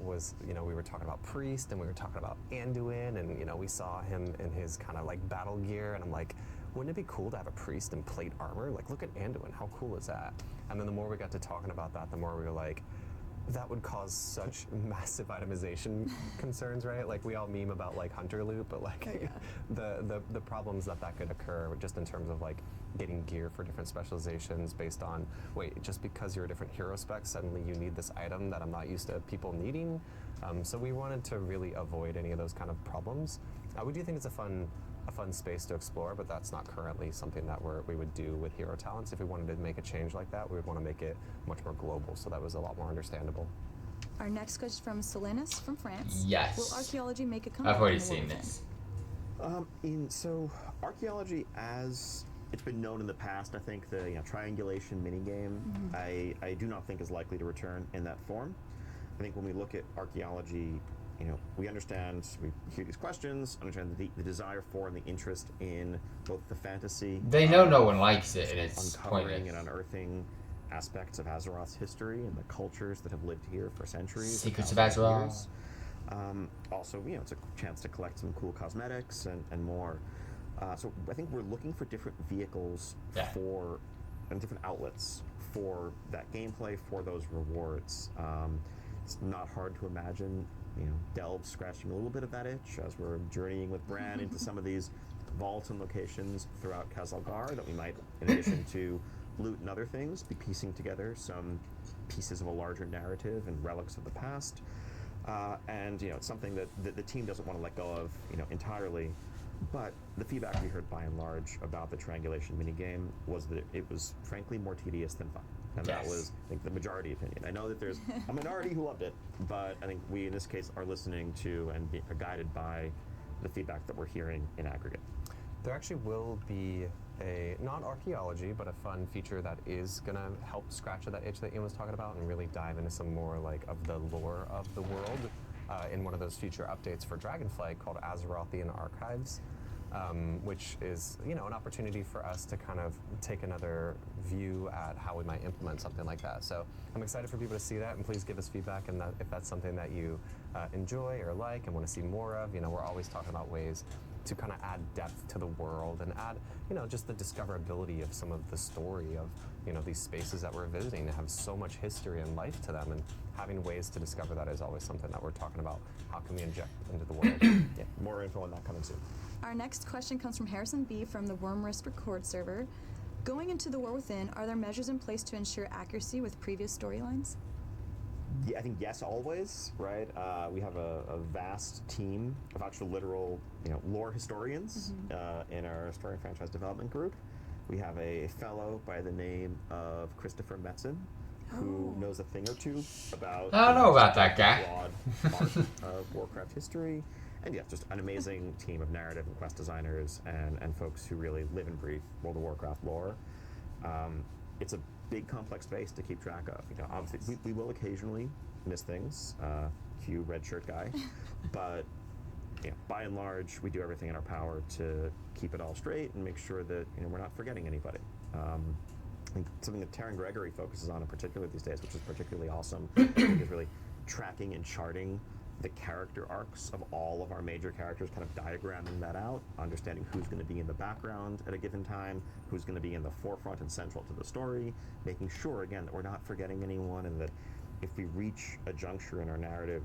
was, we were talking about Priest and we were talking about Anduin, and we saw him in his kind of like battle gear, and I'm like, wouldn't it be cool to have a priest in plate armor? Like, look at Anduin, how cool is that? And then the more we got to talking about that, the more we were like, that would cause such massive itemization concerns, right? Like, we all meme about like hunter loot, but like the problems that could occur just in terms of like getting gear for different specializations based on, wait, just because you're a different hero spec, suddenly you need this item that I'm not used to people needing. So we wanted to really avoid any of those kind of problems. We do think it's a fun space to explore, but that's not currently something that we would do with hero talents. If we wanted to make a change like that, we would want to make it much more global, so that was a lot more understandable. Our next question from Solenis from France. Yes. Will archaeology make a comeback? I've already in the seen World this. So archaeology, as it's been known in the past, I think the triangulation minigame, I do not think is likely to return in that form. I think when we look at archaeology, we understand, we hear these questions, understand the desire for and the interest in both the fantasy. They know no one likes it, and it's uncovering pointless. and unearthing aspects of Azeroth's history and the cultures that have lived here for centuries. Secrets of thousands Azeroth. years. Also, it's a chance to collect some cool cosmetics and more. So I think we're looking for different vehicles and different outlets for that gameplay, for those rewards. It's not hard to imagine, Delve scratching a little bit of that itch as we're journeying with Bran into some of these vaults and locations throughout Khazalgar that we might, in addition to loot and other things, be piecing together some pieces of a larger narrative and relics of the past. And it's something that the team doesn't want to let go of, entirely. But the feedback we heard by and large about the triangulation minigame was that it was frankly more tedious than fun. And that was, I think, the majority opinion. I know that there's a minority who loved it, but I think we, in this case, are listening to and are guided by the feedback that we're hearing in aggregate. There actually will be a, not archaeology, but a fun feature that is going to help scratch at that itch that Ian was talking about and really dive into some more like of the lore of the world in one of those future updates for Dragonflight called Azerothian Archives. Which is, an opportunity for us to kind of take another view at how we might implement something like that. So I'm excited for people to see that, and please give us feedback. And if that's something that you enjoy or like and want to see more of, we're always talking about ways to kind of add depth to the world and add, just the discoverability of some of the story of, these spaces that we're visiting. They have so much history and life to them, and having ways to discover that is always something that we're talking about. How can we inject into the world? Yeah, more info on that coming soon. Our next question comes from Harrison B. from the Wormrist Record server. Going into the War Within, are there measures in place to ensure accuracy with previous storylines? Yeah, I think yes, always, right? We have a vast team of actual literal, lore historians in our story and franchise development group. We have a fellow by the name of Christopher Metzen, who knows a thing or two about I don't know about that guy. broad part of Warcraft history. And yeah, just an amazing team of narrative and quest designers and folks who really live and breathe World of Warcraft lore. It's a big, complex space to keep track of. Obviously, we will occasionally miss things. Cue red shirt guy, but by and large, we do everything in our power to keep it all straight and make sure that we're not forgetting anybody. I think something that Taryn Gregory focuses on in particular these days, which is particularly awesome, I think is really tracking and charting the character arcs of all of our major characters, kind of diagramming that out, understanding who's going to be in the background at a given time, who's going to be in the forefront and central to the story, making sure, again, that we're not forgetting anyone, and that if we reach a juncture in our narrative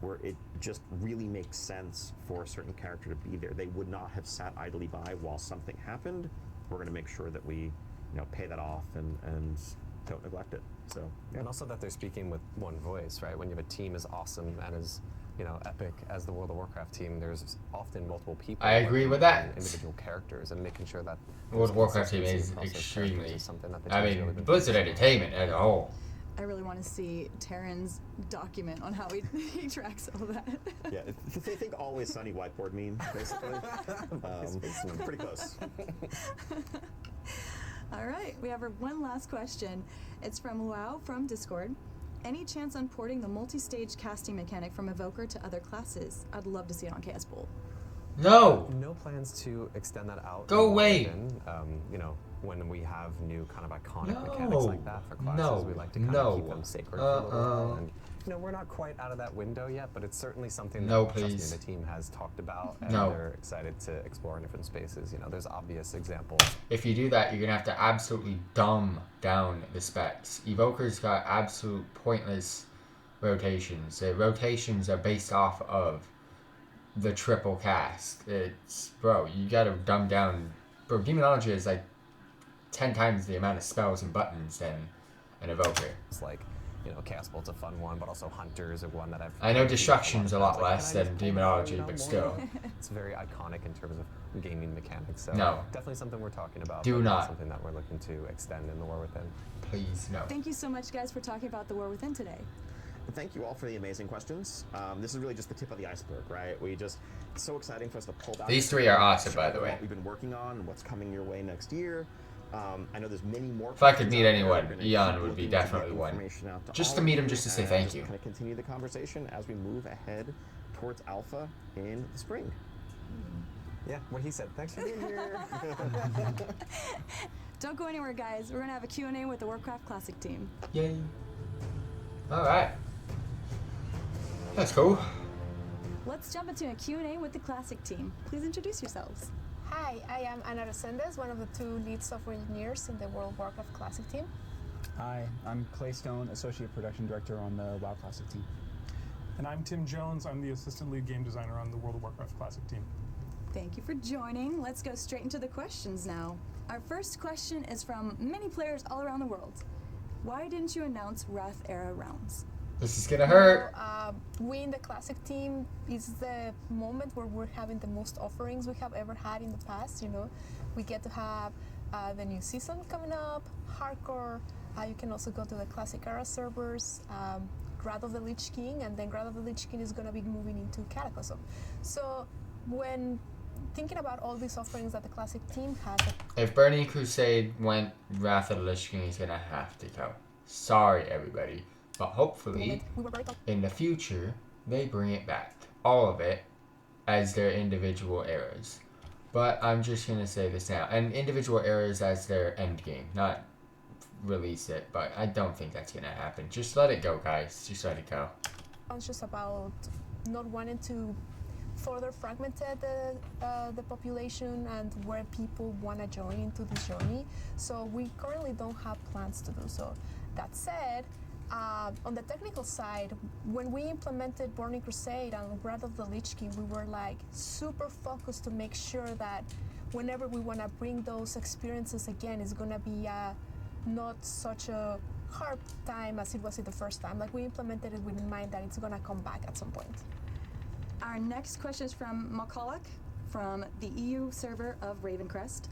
where it just really makes sense for a certain character to be there, they would not have sat idly by while something happened, we're going to make sure that we pay that off and don't neglect it. So yeah. And also that they're speaking with one voice, right? When you have a team as awesome and as epic as the World of Warcraft team, there's often multiple people. I agree with that. Individual characters, and making sure that The World of Warcraft team is extremely. Blizzard Entertainment as a whole. I really want to see Taryn's document on how he tracks all that. Yeah, they think Always Sunny whiteboard meme, basically. It's pretty close. All right, we have one last question. It's from Wow from Discord. Any chance on porting the multi-stage casting mechanic from Evoker to other classes? I'd love to see it on KS Bowl. No! No plans to extend that out. Go away! You know, when we have new kind of iconic No. mechanics like that for classes, No. we like to kind No. of keep them sacred for a little while. And, you know, we're not quite out of that window yet, but it's certainly something No, that trust me, please. the team has talked about, and No. they're excited to explore in different spaces. You know, there's obvious examples. If you do that, you're going to have to absolutely dumb down the specs. Evoker's got absolute pointless rotations. The rotations are based off of the triple cast. It's, bro, you got to dumb down. Bro, Demonology is like 10 times the amount of spells and buttons than an Evoker. It's like, you know, Chaos Bolt's a fun one, but also Hunter's a one that I know Destruction's a lot Like, less can I than just pull Demonology, down but more? still. It's very iconic in terms of gaming mechanics. So No. definitely something we're talking about. Do but not. Something that we're looking to extend in the War Within. Please, no. Thank you so much, guys, for talking about the War Within today. Thank you all for the amazing questions. This is really just the tip of the iceberg, right? It's so exciting for us to pull back. These three are awesome, by the way. What we've been working on, what's coming your way next year. I know there's many more. If I could questions meet out there. anyone, We're gonna Eon keep would be looking to get definitely one. information out to Just all to of meet him, you just to say and thank just you. Kind of continue the conversation as we move ahead towards Alpha in the spring. Yeah, what he said. Thanks for being here. Don't go anywhere, guys. We're going to have a Q&A with the Warcraft Classic team. Yay. Alright. That's cool. Let's jump into a Q&A with the Classic team. Please introduce yourselves. Hi, I am Ana Resendes, one of the 2 lead software engineers in the World of Warcraft Classic team. Hi, I'm Clay Stone, Associate Production Director on the WoW Classic team. And I'm Tim Jones. I'm the Assistant Lead Game Designer on the World of Warcraft Classic team. Thank you for joining. Let's go straight into the questions now. Our first question is from many players all around the world. Why didn't you announce Wrath Era rounds? This is gonna hurt. We in the Classic team is the moment where we're having the most offerings we have ever had in the past. You know, we get to have the new season coming up, Hardcore. You can also go to the Classic Era servers, Grad of the Lich King, and then Grad of the Lich King is going to be moving into Cataclysm. So when thinking about all these offerings that the Classic team has, If Burning Crusade went Wrath of the Lich King, he's gonna have to go. Sorry, everybody. But hopefully, we were very in the future, they bring it back. All of it as their individual eras. But I'm just gonna say this now. And individual eras as their end game. Not release it, but I don't think that's gonna happen. Just let it go, guys. Just let it go. conscious about not wanting to further fragment the population and where people want to join into this journey. So we currently don't have plans to do so. That said, on the technical side, when we implemented Burning Crusade and Wrath of the Lich King, we were like super focused to make sure that whenever we want to bring those experiences again, it's going to be not such a hard time as it was the first time. Like, we implemented it with in mind that it's going to come back at some point. Our next question is from Macaulay from the EU server of Ravencrest.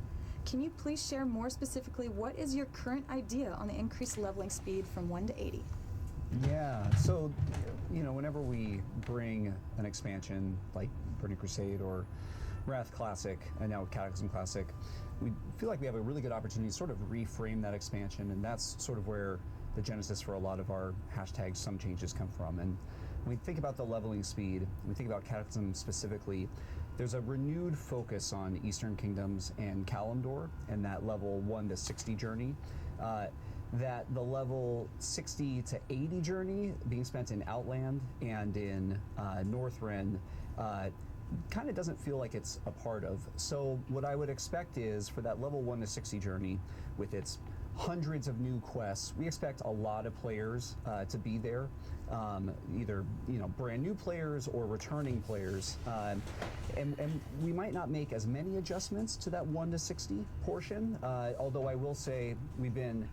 Can you please share more specifically what is your current idea on the increased leveling speed from 1 to 80? Yeah, so, you know, whenever we bring an expansion like Burning Crusade or Wrath Classic and now Cataclysm Classic, we feel like we have a really good opportunity to sort of reframe that expansion, and that's sort of where the genesis for a lot of our hashtag some changes come from. And when we think about the leveling speed, when we think about Cataclysm specifically, there's a renewed focus on Eastern Kingdoms and Kalimdor and that level 1 to 60 journey. That the level 60 to 80 journey being spent in Outland and in Northrend kind of doesn't feel like it's a part of. So what I would expect is for that level 1 to 60 journey with its hundreds of new quests, we expect a lot of players to be there, either brand new players or returning players, and we might not make as many adjustments to that 1 to 60 portion, although I will say we've been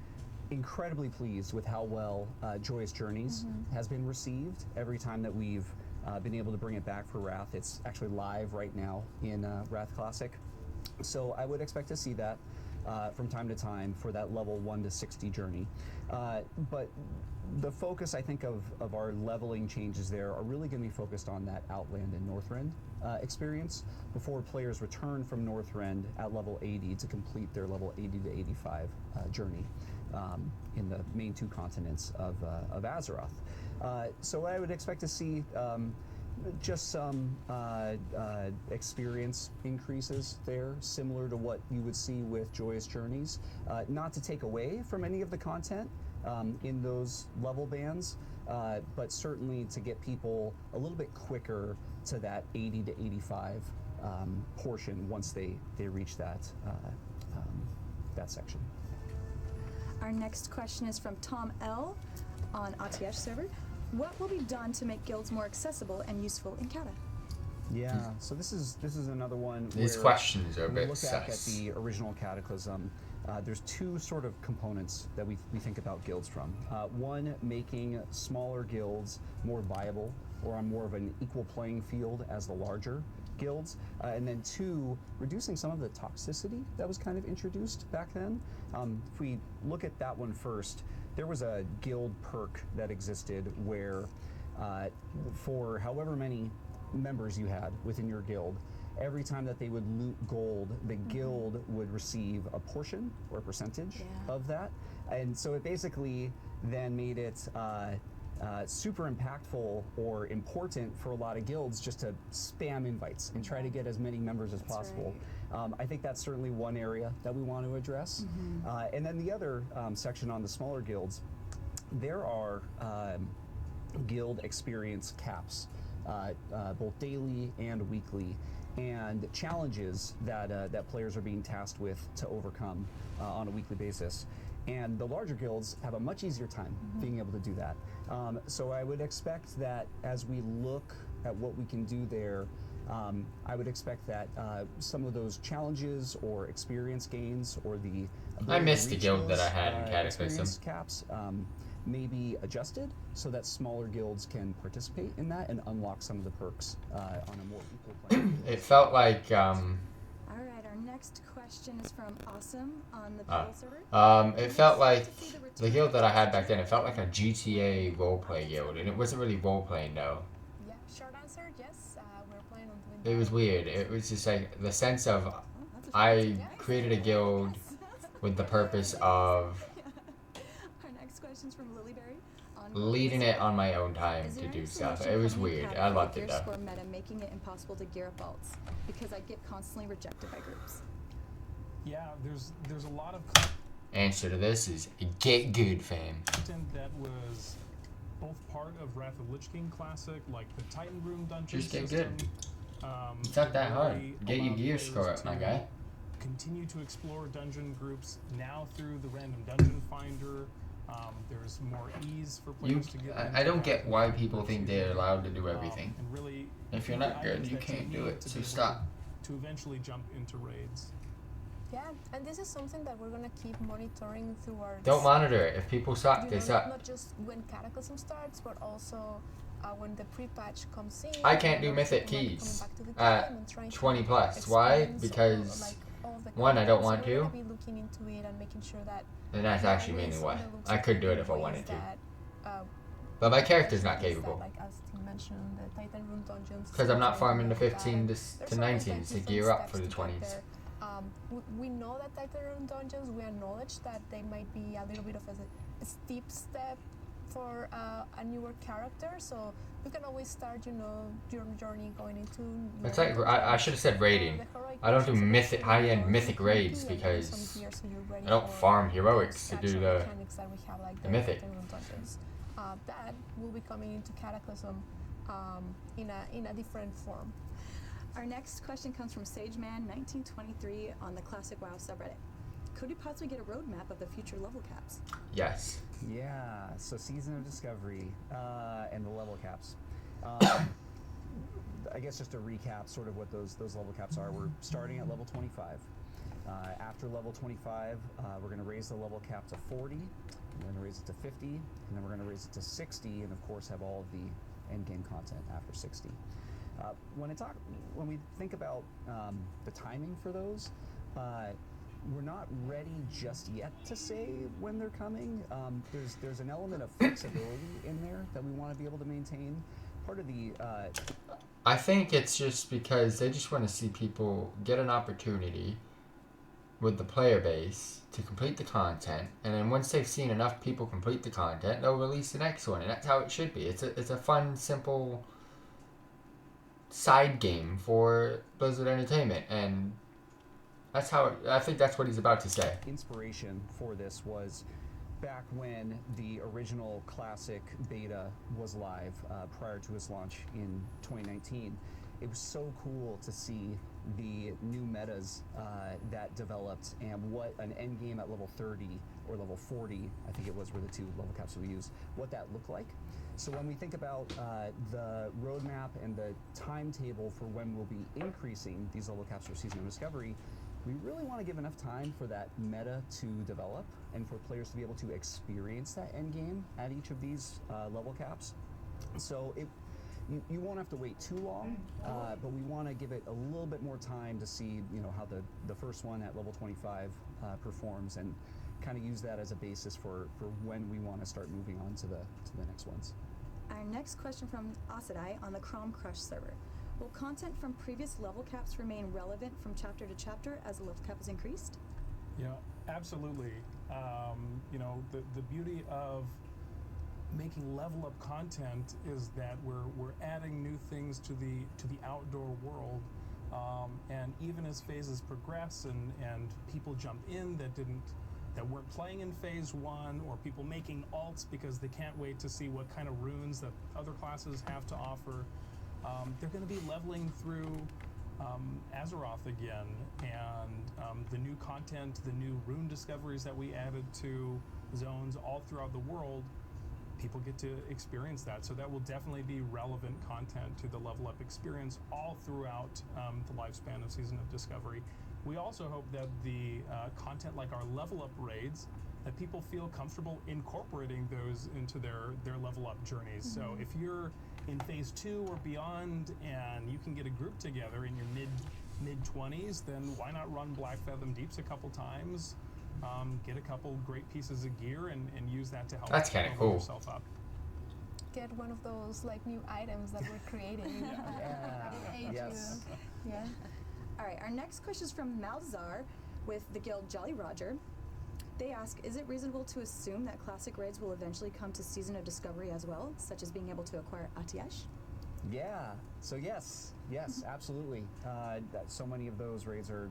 incredibly pleased with how well Joyous Journeys has been received every time that we've been able to bring it back for Wrath. It's actually live right now in Wrath Classic, so I would expect to see that from time to time for that level 1 to 60 journey. But the focus, I think, of our leveling changes there are really going to be focused on that Outland and Northrend experience before players return from Northrend at level 80 to complete their level 80 to 85 journey. in the main 2 continents of Azeroth. So I would expect to see just some experience increases there, similar to what you would see with Joyous Journeys. Not to take away from any of the content in those level bands, but certainly to get people a little bit quicker to that 80 to 85 portion once they reach that section. Our next question is from Tom L. on ATH server. What will be done to make guilds more accessible and useful in Kata? Yeah, so this is another one. These where questions are a when we bit look back at sus. the original Cataclysm. There's 2 sort of components that we think about guilds from. One, making smaller guilds more viable or on more of an equal playing field as the larger guilds. And then 2, reducing some of the toxicity that was kind of introduced back then. If we look at that one first, there was a guild perk that existed where for however many members you had within your guild, every time that they would loot gold, the guild would receive a portion or a percentage of that. And so it basically then made it super impactful or important for a lot of guilds just to spam invites and try to get as many members as possible. I think that's certainly one area that we want to address. And then the other section on the smaller guilds, there are guild experience caps, both daily and weekly, and challenges that players are being tasked with to overcome on a weekly basis. And the larger guilds have a much easier time being able to do that. So I would expect that as we look at what we can do there, I would expect that some of those challenges or experience gains or the I missed the reach guild that those, I had in Cataclysm. experience caps may be adjusted so that smaller guilds can participate in that and unlock some of the perks on a more equal playing field. It felt like All right, our next question is from Awesome on the Battle server. it felt like the guild that I had back then. It felt like a GTA roleplay guild, and it wasn't really roleplaying though. Yeah, short answer, yes. We're planning on doing It that. was weird. It was just like the sense of Oh, that's a I created a guild with the purpose of Our next question is from Lilyberry on leading it on my own time Is to there do any stuff. solution It was coming weird. out I for loved the it gear though. score meta, making it impossible to gear up alts because I get constantly rejected by groups. Yeah, there's a lot of Answer to this is get good, fam. content that was both part of Wrath of Lich King Classic, like the Titan Room dungeon Just get system. good. It's not that hard. really Get your allowed gear players score up, my to guy. Continue to explore dungeon groups now through the random dungeon finder. There's more ease for players to get. I don't get why people think they're allowed to do everything. And really, If you're the not good, items you that can't do need it. to So be able stop. to eventually jump into raids. Yeah, and this is something that we're gonna keep monitoring through our. Don't monitor it. If people suck, You they know, suck. not just when Cataclysm starts, but also when the pre-patch comes in. I can't do and mythic people might be keys coming back to the at game and trying to 20 plus. Why? experience Because like, all of the one, I don't content. want So we're to. gonna be looking into it and making sure that. And that's we're actually mainly always why. on the looks I could for do it if I ways wanted to. that, But my character's not ways that, capable. like as Tim mentioned, the Titan Room dungeons. Because I'm not sometimes farming the like 15 that. to There's always, 19 like, to different gear up steps for the to get 20s. there. We know that Titan Room dungeons, we acknowledge that they might be a little bit of a steep step for a newer character, so you can always start, your journey going into. It's like I should have said raiding. I don't do mythic high-end mythic raids because I don't farm heroics to do the mythic. That will be coming into Cataclysm in a different form. Our next question comes from SageMan1923 on the Classic WoW subreddit. Could we possibly get a roadmap of the future level caps? Yes. Yeah, so Season of Discovery and the level caps. I guess just to recap sort of what those level caps are, we're starting at level 25. After level 25, we're going to raise the level cap to 40, we're going to raise it to 50, and then we're going to raise it to 60, and of course have all of the end game content after 60. When we think about the timing for those, we're not ready just yet to say when they're coming. There's an element of flexibility in there that we want to be able to maintain. Part of the I think it's just because they just want to see people get an opportunity with the player base to complete the content, and then once they've seen enough people complete the content, they'll release the next one, and that's how it should be. It's a fun, simple side game for Blizzard Entertainment, and that's how I think that's what he's about to say. Inspiration for this was back when the original Classic beta was live prior to its launch in 2019. It was so cool to see the new metas that developed and what an end game at level 30 or level 40, I think it was, were the two level caps we used, what that looked like. So when we think about the roadmap and the timetable for when we'll be increasing these level caps for Season of Discovery, we really want to give enough time for that meta to develop and for players to be able to experience that end game at each of these level caps. So you won't have to wait too long, but we want to give it a little bit more time to see, how the first one at level 25 performs, and kind of use that as a basis for when we want to start moving on to the next ones. Our next question from Asadai on the Crom Crush server. Will content from previous level caps remain relevant from chapter to chapter as the level cap is increased? Yeah, absolutely. The beauty of making level up content is that we're adding new things to the outdoor world, and even as phases progress and people jump in that weren't playing in phase 1, or people making alts because they can't wait to see what kind of runes that other classes have to offer, they're going to be leveling through Azeroth again, and the new content, the new rune discoveries that we added to zones all throughout the world, people get to experience that. So that will definitely be relevant content to the level up experience all throughout the lifespan of Season of Discovery. We also hope that the content like our level up raids, that people feel comfortable incorporating those into their level up journeys. Mm-hmm. So if you're in phase 2 or beyond and you can get a group together in your mid 20s, then why not run Black Fathom Deeps a couple times, get a couple great pieces of gear and use that to help That's kind of cool. yourself up. Get one of those new items that we're creating. Yes. Yeah. All right, our next question is from Malzar with the guild Jolly Roger. They ask, is it reasonable to assume that classic raids will eventually come to Season of Discovery as well, such as being able to acquire Atiash? Yeah, so yes, absolutely. So many of those raids are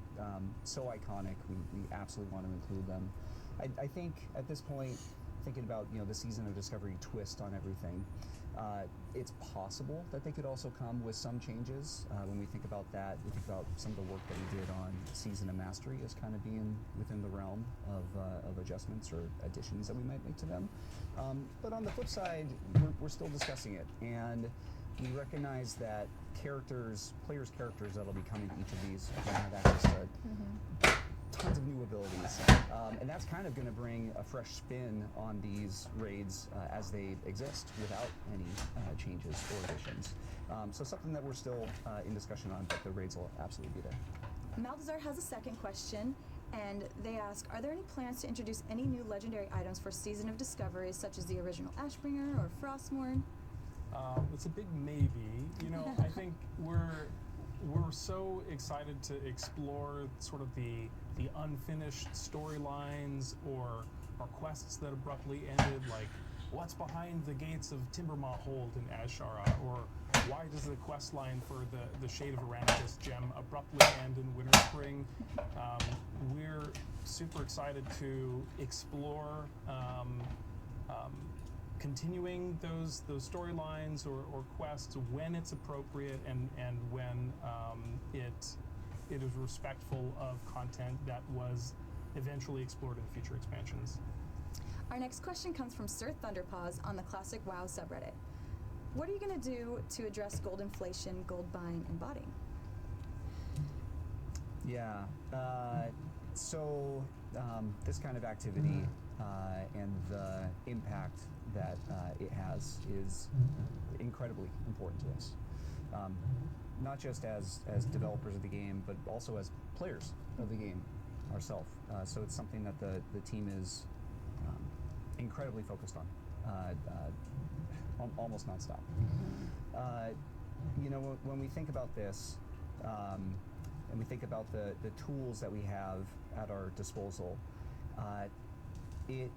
so iconic, we absolutely want to include them. I think at this point, thinking about the Season of Discovery twist on everything, it's possible that they could also come with some changes. When we think about that, we think about some of the work that we did on Season of Mastery as kind of being within the realm of adjustments or additions that we might make to them. But on the flip side, we're still discussing it, and we recognize that players' characters that'll be coming to each of these are going to have access to tons of new abilities, and that's kind of going to bring a fresh spin on these raids as they exist without any changes or additions. So something that we're still in discussion on, but the raids will absolutely be there. Malzar has a second question, and they ask, are there any plans to introduce any new legendary items for Season of Discovery, such as the original Ashbringer or Frostmourne? It's a big maybe. I think we're so excited to explore sort of the unfinished storylines or quests that abruptly ended, like what's behind the gates of Timbermaw Hold in Azshara, or why does the quest line for the Shade of Aranicus gem abruptly end in Winterspring? We're super excited to explore continuing those storylines or quests when it's appropriate and when it is respectful of content that was eventually explored in future expansions. Our next question comes from Sir Thunderpaws on the Classic WoW subreddit. What are you going to do to address gold inflation, gold buying, and botting? Yeah, so this kind of activity and the impact that it has is incredibly important to us. Not just as developers of the game, but also as players of the game ourselves. So it's something that the team is incredibly focused on, almost nonstop. When we think about this, and we think about the tools that we have at our disposal. It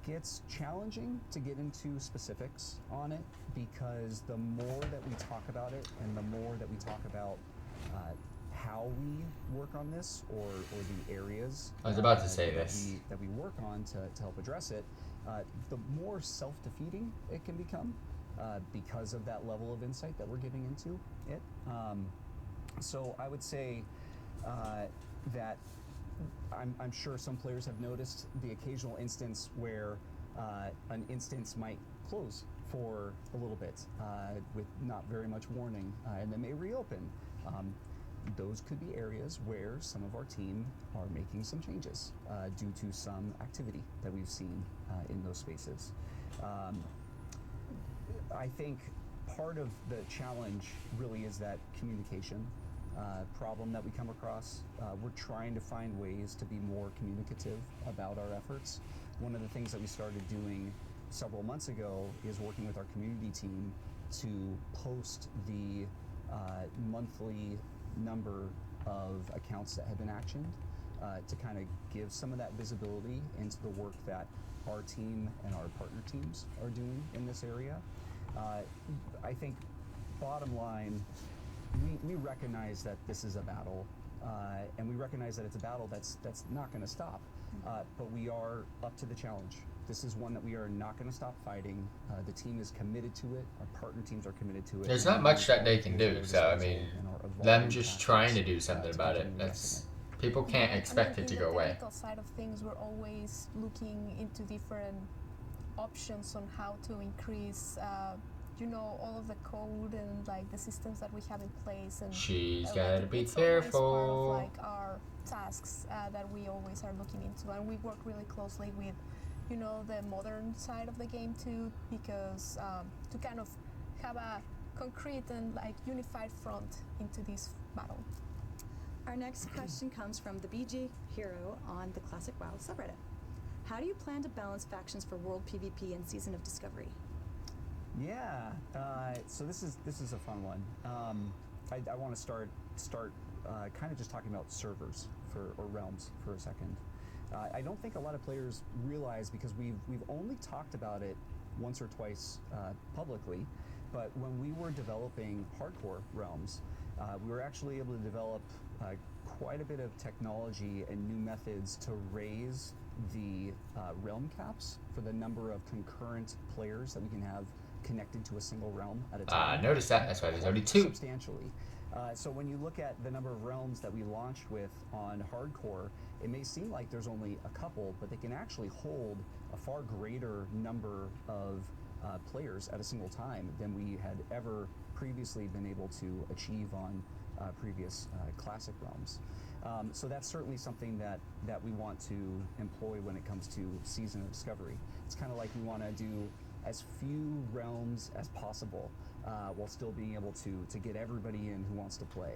gets challenging to get into specifics on it because the more that we talk about it and the more that we talk about how we work on this or the areas I was about to say that we work on to help address it, the more self-defeating it can become because of that level of insight that we're giving into it. So I would say that I'm sure some players have noticed the occasional instance where an instance might close for a little bit with not very much warning and then may reopen. Those could be areas where some of our team are making some changes due to some activity that we've seen in those spaces. I think part of the challenge really is that communication problem that we come across. We're trying to find ways to be more communicative about our efforts. One of the things that we started doing several months ago is working with our community team to post the monthly number of accounts that have been actioned to kind of give some of that visibility into the work that our team and our partner teams are doing in this area. I think bottom line, we recognize that this is a battle, and we recognize that it's a battle that's not going to stop, but we are up to the challenge. This is one that we are not going to stop fighting. The team is committed to it. Our partner teams are committed to it. There's not much that they can do, so I mean, them just trying to do something about it, that's, people can't expect it to go away. On the technical side of things, we're always looking into different options on how to increase all of the code and like the systems that we have in place, and She's gotta be it's careful. always part of like our tasks that we always are looking into, and we work really closely with the modern side of the game too, because to kind of have a concrete and like unified front into this battle. Our next question comes from the BG Hero on the Classic WoW subreddit. How do you plan to balance factions for World PvP and Season of Discovery? Yeah, so this is a fun one. I want to start kind of just talking about servers or realms for a second. I don't think a lot of players realize, because we've only talked about it once or twice publicly, but when we were developing hardcore realms, we were actually able to develop quite a bit of technology and new methods to raise the realm caps for the number of concurrent players that we can have connected to a single realm at a time. Notice that. That's why there's only 2. Substantially. So when you look at the number of realms that we launched with on hardcore, it may seem like there's only a couple, but they can actually hold a far greater number of players at a single time than we had ever previously been able to achieve on previous classic realms. So that's certainly something that we want to employ when it comes to Season of Discovery. It's kind of like we want to do as few realms as possible while still being able to get everybody in who wants to play.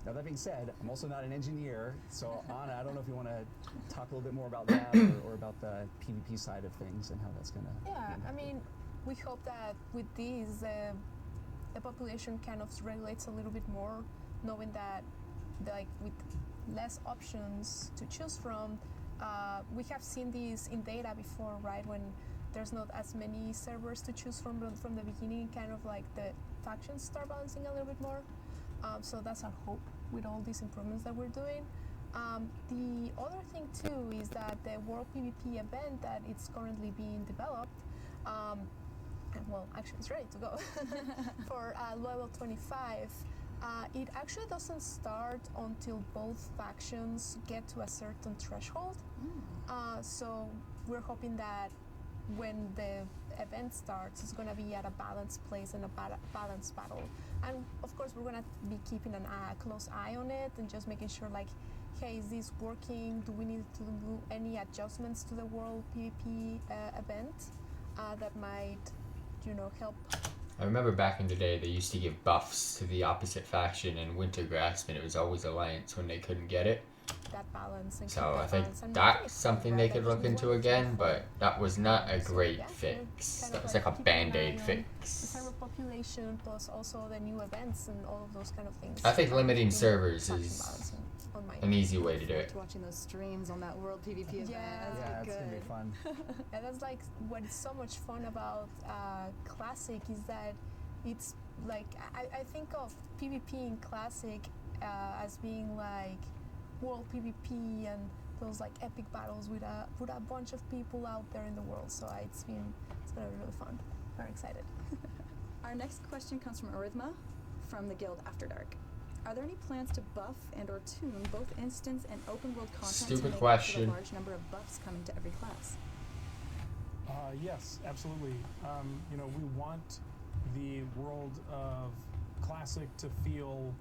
Now that being said, I'm also not an engineer, so Anna, I don't know if you want to talk a little bit more about that or about the PvP side of things and how that's going to... Yeah, I mean, we hope that with these, the population kind of regulates a little bit more, knowing that like with less options to choose from, we have seen these in data before, right? When there's not as many servers to choose from the beginning, kind of like the factions start balancing a little bit more. So that's our hope with all these improvements that we're doing. The other thing too is that the World PvP event that it's currently being developed, well, actually it's ready to go for level 25. It actually doesn't start until both factions get to a certain threshold. So we're hoping that when the event starts, it's going to be at a balanced place and a balanced battle. And of course, we're going to be keeping a close eye on it and just making sure, like, hey, is this working? Do we need to do any adjustments to the World PvP event that might, help? I remember back in the day, they used to give buffs to the opposite faction in Wintergrasp, and it was always Alliance when they couldn't get it. that balance and keep So I that think balance. And making it that's fun, something right? they Like, could you look into want it to be again, fun. but that was not a So, great yeah, fix. kind That of was like a keeping an band-aid eye on fix. the cyber population, plus also the new events and all of those kind of things. I think limiting Keeping servers faction is balance on mind. an easy way to do Look it. forward to watching those streams on that World PvP event. Yeah. That's Yeah, it's good. gonna be fun. And that's like what's so much fun about Classic is that it's like I think of PvP in Classic as being like world PvP and those like epic battles with a bunch of people out there in the world. So it's gonna be really fun. Very excited. Our next question comes from Arithma from the Guild After Dark. Are there any plans to buff and or tune both instance and open world content Stupid to make up for question. the large number of buffs coming to every class? Yes, absolutely. We want the world of Classic to feel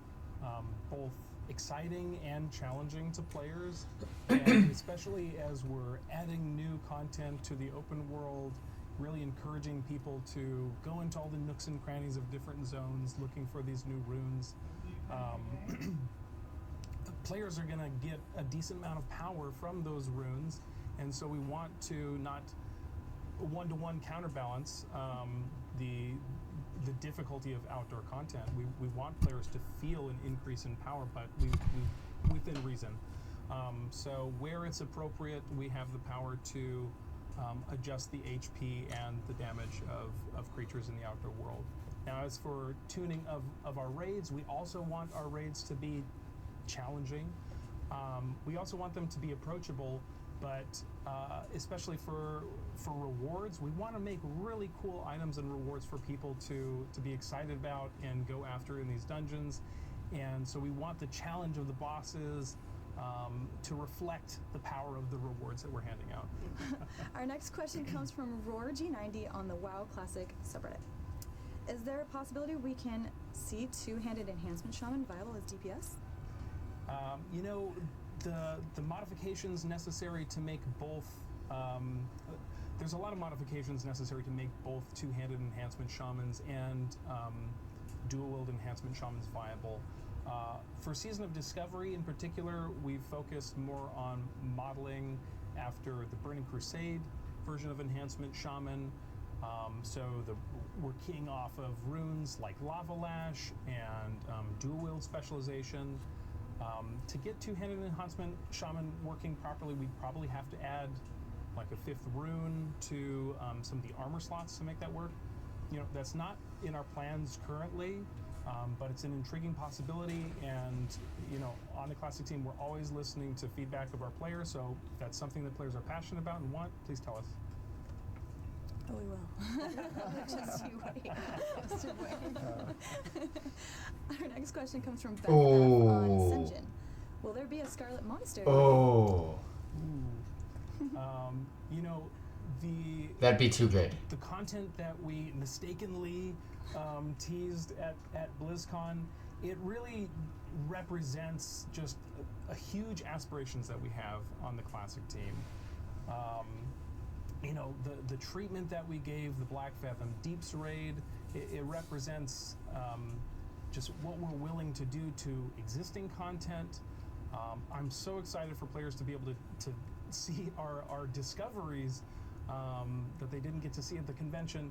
both exciting and challenging to players, and especially as we're adding new content to the open world, really encouraging people to go into all the nooks and crannies of different zones looking for these new runes. Players are going to get a decent amount of power from those runes, and so we want to not one-to-one counterbalance the difficulty of outdoor content. We want players to feel an increase in power, but we within reason. So where it's appropriate, we have the power to adjust the HP and the damage of creatures in the outdoor world. Now, as for tuning of our raids, we also want our raids to be challenging. We also want them to be approachable, but especially for rewards, we want to make really cool items and rewards for people to be excited about and go after in these dungeons. And so we want the challenge of the bosses to reflect the power of the rewards that we're handing out. Our next question comes from RoarG90 on the WoW Classic subreddit. Is there a possibility we can see two-handed enhancement shaman viable as DPS? The modifications necessary to make both, there's a lot of modifications necessary to make both two-handed enhancement shamans and dual-wield enhancement shamans viable. For Season of Discovery in particular, we've focused more on modeling after the Burning Crusade version of enhancement shaman. We're keying off of runes like Lava Lash and dual-wield specialization. To get two-handed enhancement shaman working properly, we'd probably have to add like a 5th rune to some of the armor slots to make that work. That's not in our plans currently, but it's an intriguing possibility, and on the Classic team, we're always listening to feedback of our players, so if that's something that players are passionate about and want, please tell us. Oh, we will. Just you wait. Just you wait. Our next question comes from Beth F. on Sinjin. Will there be a Scarlet Monastery? Oh, that'd be too good. The content that we mistakenly teased at BlizzCon, it really represents just a huge aspirations that we have on the Classic team. The treatment that we gave the Black Fathom Deeps raid, it represents just what we're willing to do to existing content. I'm so excited for players to be able to see our discoveries that they didn't get to see at the convention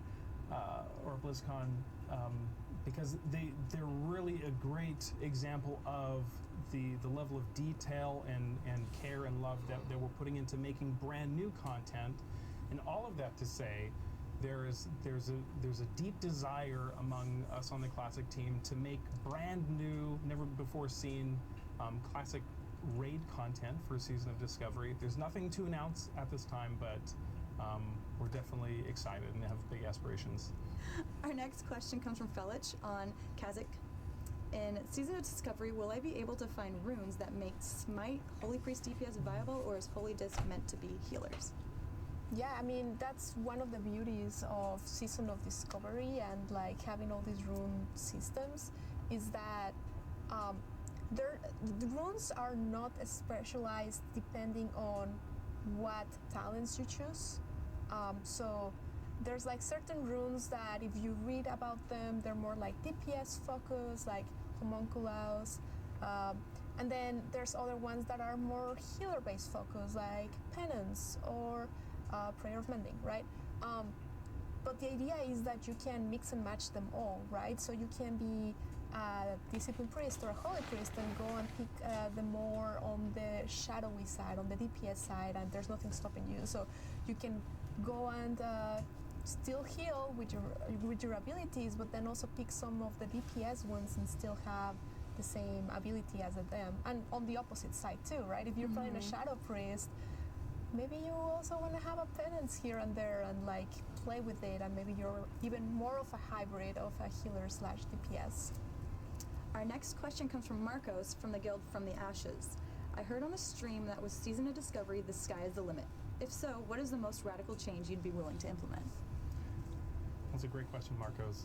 or BlizzCon, because they're really a great example of the level of detail and care and love that we're putting into making brand new content. And all of that to say, there's a deep desire among us on the Classic team to make brand new, never before seen Classic raid content for Season of Discovery. There's nothing to announce at this time, but we're definitely excited and have big aspirations. Our next question comes from Felich on Kazakh. In Season of Discovery, will I be able to find runes that make Smite Holy Priest DPS viable, or is Holy Disc meant to be healers? Yeah, I mean, that's one of the beauties of Season of Discovery and like having all these rune systems, is that the runes are not specialized depending on what talents you choose. So there's like certain runes that if you read about them, they're more like DPS focused, like homunculus, And then there's other ones that are more healer-based focus, like penance or prayer of mending, right? But the idea is that you can mix and match them all, right? So you can be a discipline priest or a holy priest and go and pick the more on the shadowy side, on the DPS side, and there's nothing stopping you. So you can go and still heal with your abilities, but then also pick some of the DPS ones and still have the same ability as them. And on the opposite side too, right? If you're playing a shadow priest, maybe you also want to have a penance here and there and like play with it, and maybe you're even more of a hybrid of a healer / DPS. Our next question comes from Marcos from the Guild From the Ashes. I heard on the stream that with Season of Discovery, the sky is the limit. If so, what is the most radical change you'd be willing to implement? That's a great question, Marcos.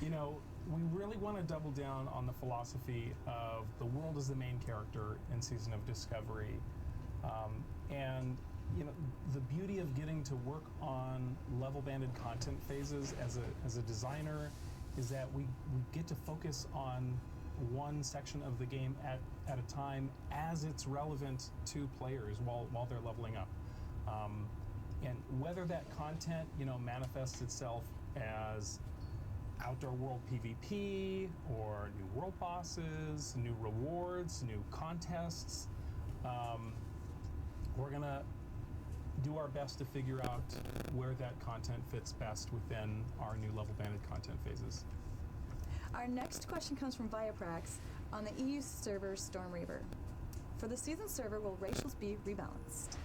You know, we really want to double down on the philosophy of the world as the main character in Season of Discovery. And, you know, the beauty of getting to work on level-banded content phases as a designer is that we get to focus on one section of the game at a time as it's relevant to players while they're leveling up. And whether that content, you know, manifests itself as outdoor world PvP or new world bosses, new rewards, new contests, we're gonna do our best to figure out where that content fits best within our new level banded content phases. Our next question comes from Viaprax on the EU server Storm Reaver. For the season server, will racials be rebalanced?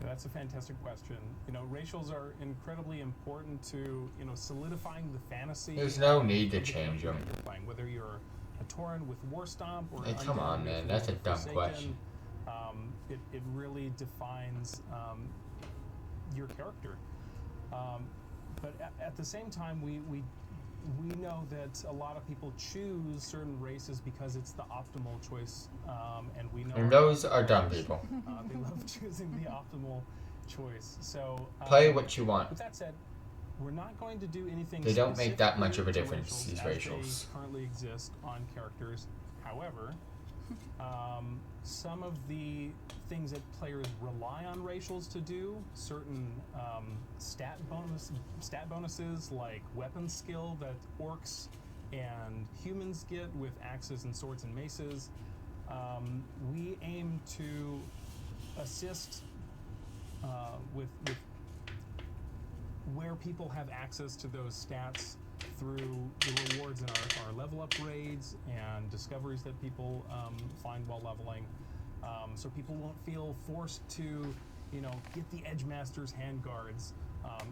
That's a fantastic question. You know, racials are incredibly important to, you know, solidifying the fantasy. There's no need to change them. You're playing, whether you're a Tauren with Warstomp or Hey, come on, man. That's a dumb question. It really defines your character. But at the same time, we know that a lot of people choose certain races because it's the optimal choice, and we know. And those are dumb people. They love choosing the optimal choice. So Play what you want. With that said, we're not going to do anything. They don't make that much of a specifically difference, to these as racials. they currently exist on characters. However, some of the things that players rely on racials to do, certain stat bonuses like weapon skill that orcs and humans get with axes and swords and maces, we aim to assist with where people have access to those stats through the rewards in our level upgrades and discoveries that people find while leveling. So people won't feel forced to, you know, get the Edge Master's handguards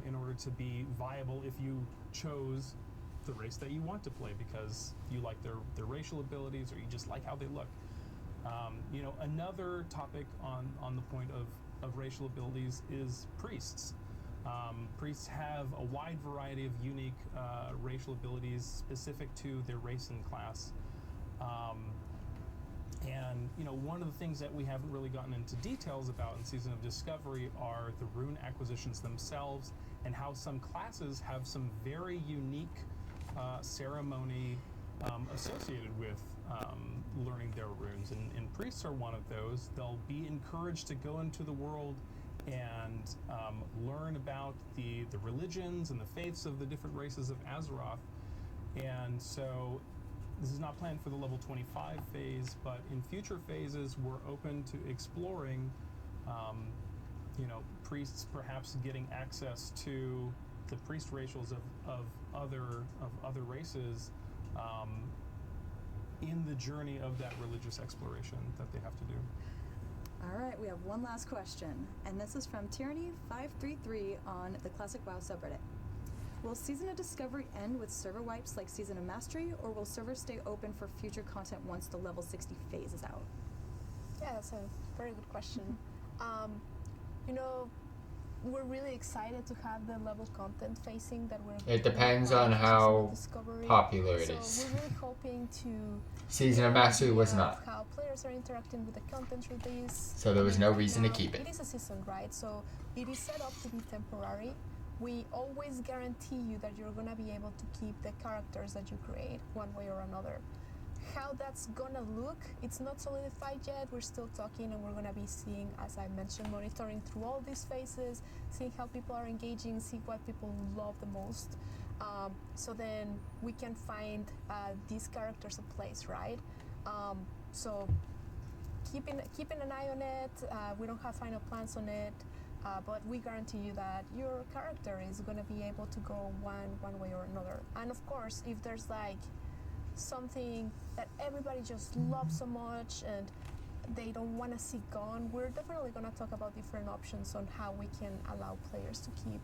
in order to be viable if you chose the race that you want to play because you like their racial abilities or you just like how they look. You know, another topic on the point of racial abilities is priests. Priests have a wide variety of unique racial abilities specific to their race and class. And, you know, one of the things that we haven't really gotten into details about in Season of Discovery are the rune acquisitions themselves and how some classes have some very unique ceremony associated with learning their runes. And priests are one of those. They'll be encouraged to go into the world and learn about the religions and the faiths of the different races of Azeroth. And so this is not planned for the level 25 phase, but in future phases we're open to exploring you know, priests perhaps getting access to the priest racials of other races in the journey of that religious exploration that they have to do. All right, we have one last question, and this is from Tyranny533 on the Classic WoW subreddit. Will Season of Discovery end with server wipes like Season of Mastery, or will servers stay open for future content once the level 60 phase is out? Yeah, that's a very good question. You know, we're really excited to have the level content facing that we're. It depends on how popular it is. So we're really hoping to. Season of Mastery was not. How players are interacting with the content release. So there was no Right reason now, to keep it. It is a season, right? So it is set up to be temporary. We always guarantee you that you're gonna be able to keep the characters that you create one way or another. how that's gonna look, it's not solidified yet. We're still talking, and we're gonna be seeing, as I mentioned, monitoring through all these phases, seeing how people are engaging, see what people love the most. So then we can find these characters a place, right? So keeping an eye on it. We don't have final plans on it, but we guarantee you that your character is going to be able to go one way or another. And of course, if there's like something that everybody just loves so much and they don't want to see gone, we're definitely going to talk about different options on how we can allow players to keep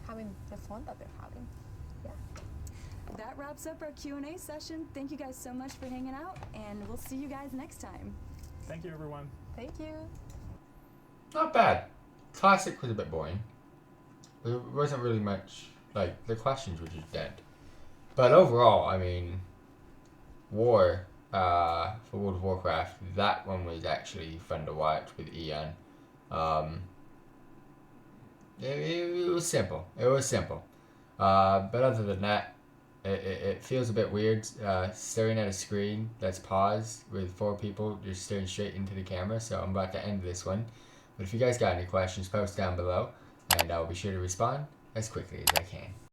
having the fun that they're having. Yeah. That wraps up our Q&A session. Thank you guys so much for hanging out, and we'll see you guys next time. Thank you, everyone. Thank you. Not bad. Classic was a bit boring. There wasn't really much, like, the questions were just dead. But overall, I mean, War, for World of Warcraft, that one was actually fun to watch with Ian. It was simple. It was simple. But other than that, it feels a bit weird staring at a screen that's paused with 4 people just staring straight into the camera. So I'm about to end this one. But if you guys got any questions, post down below, and I'll be sure to respond as quickly as I can.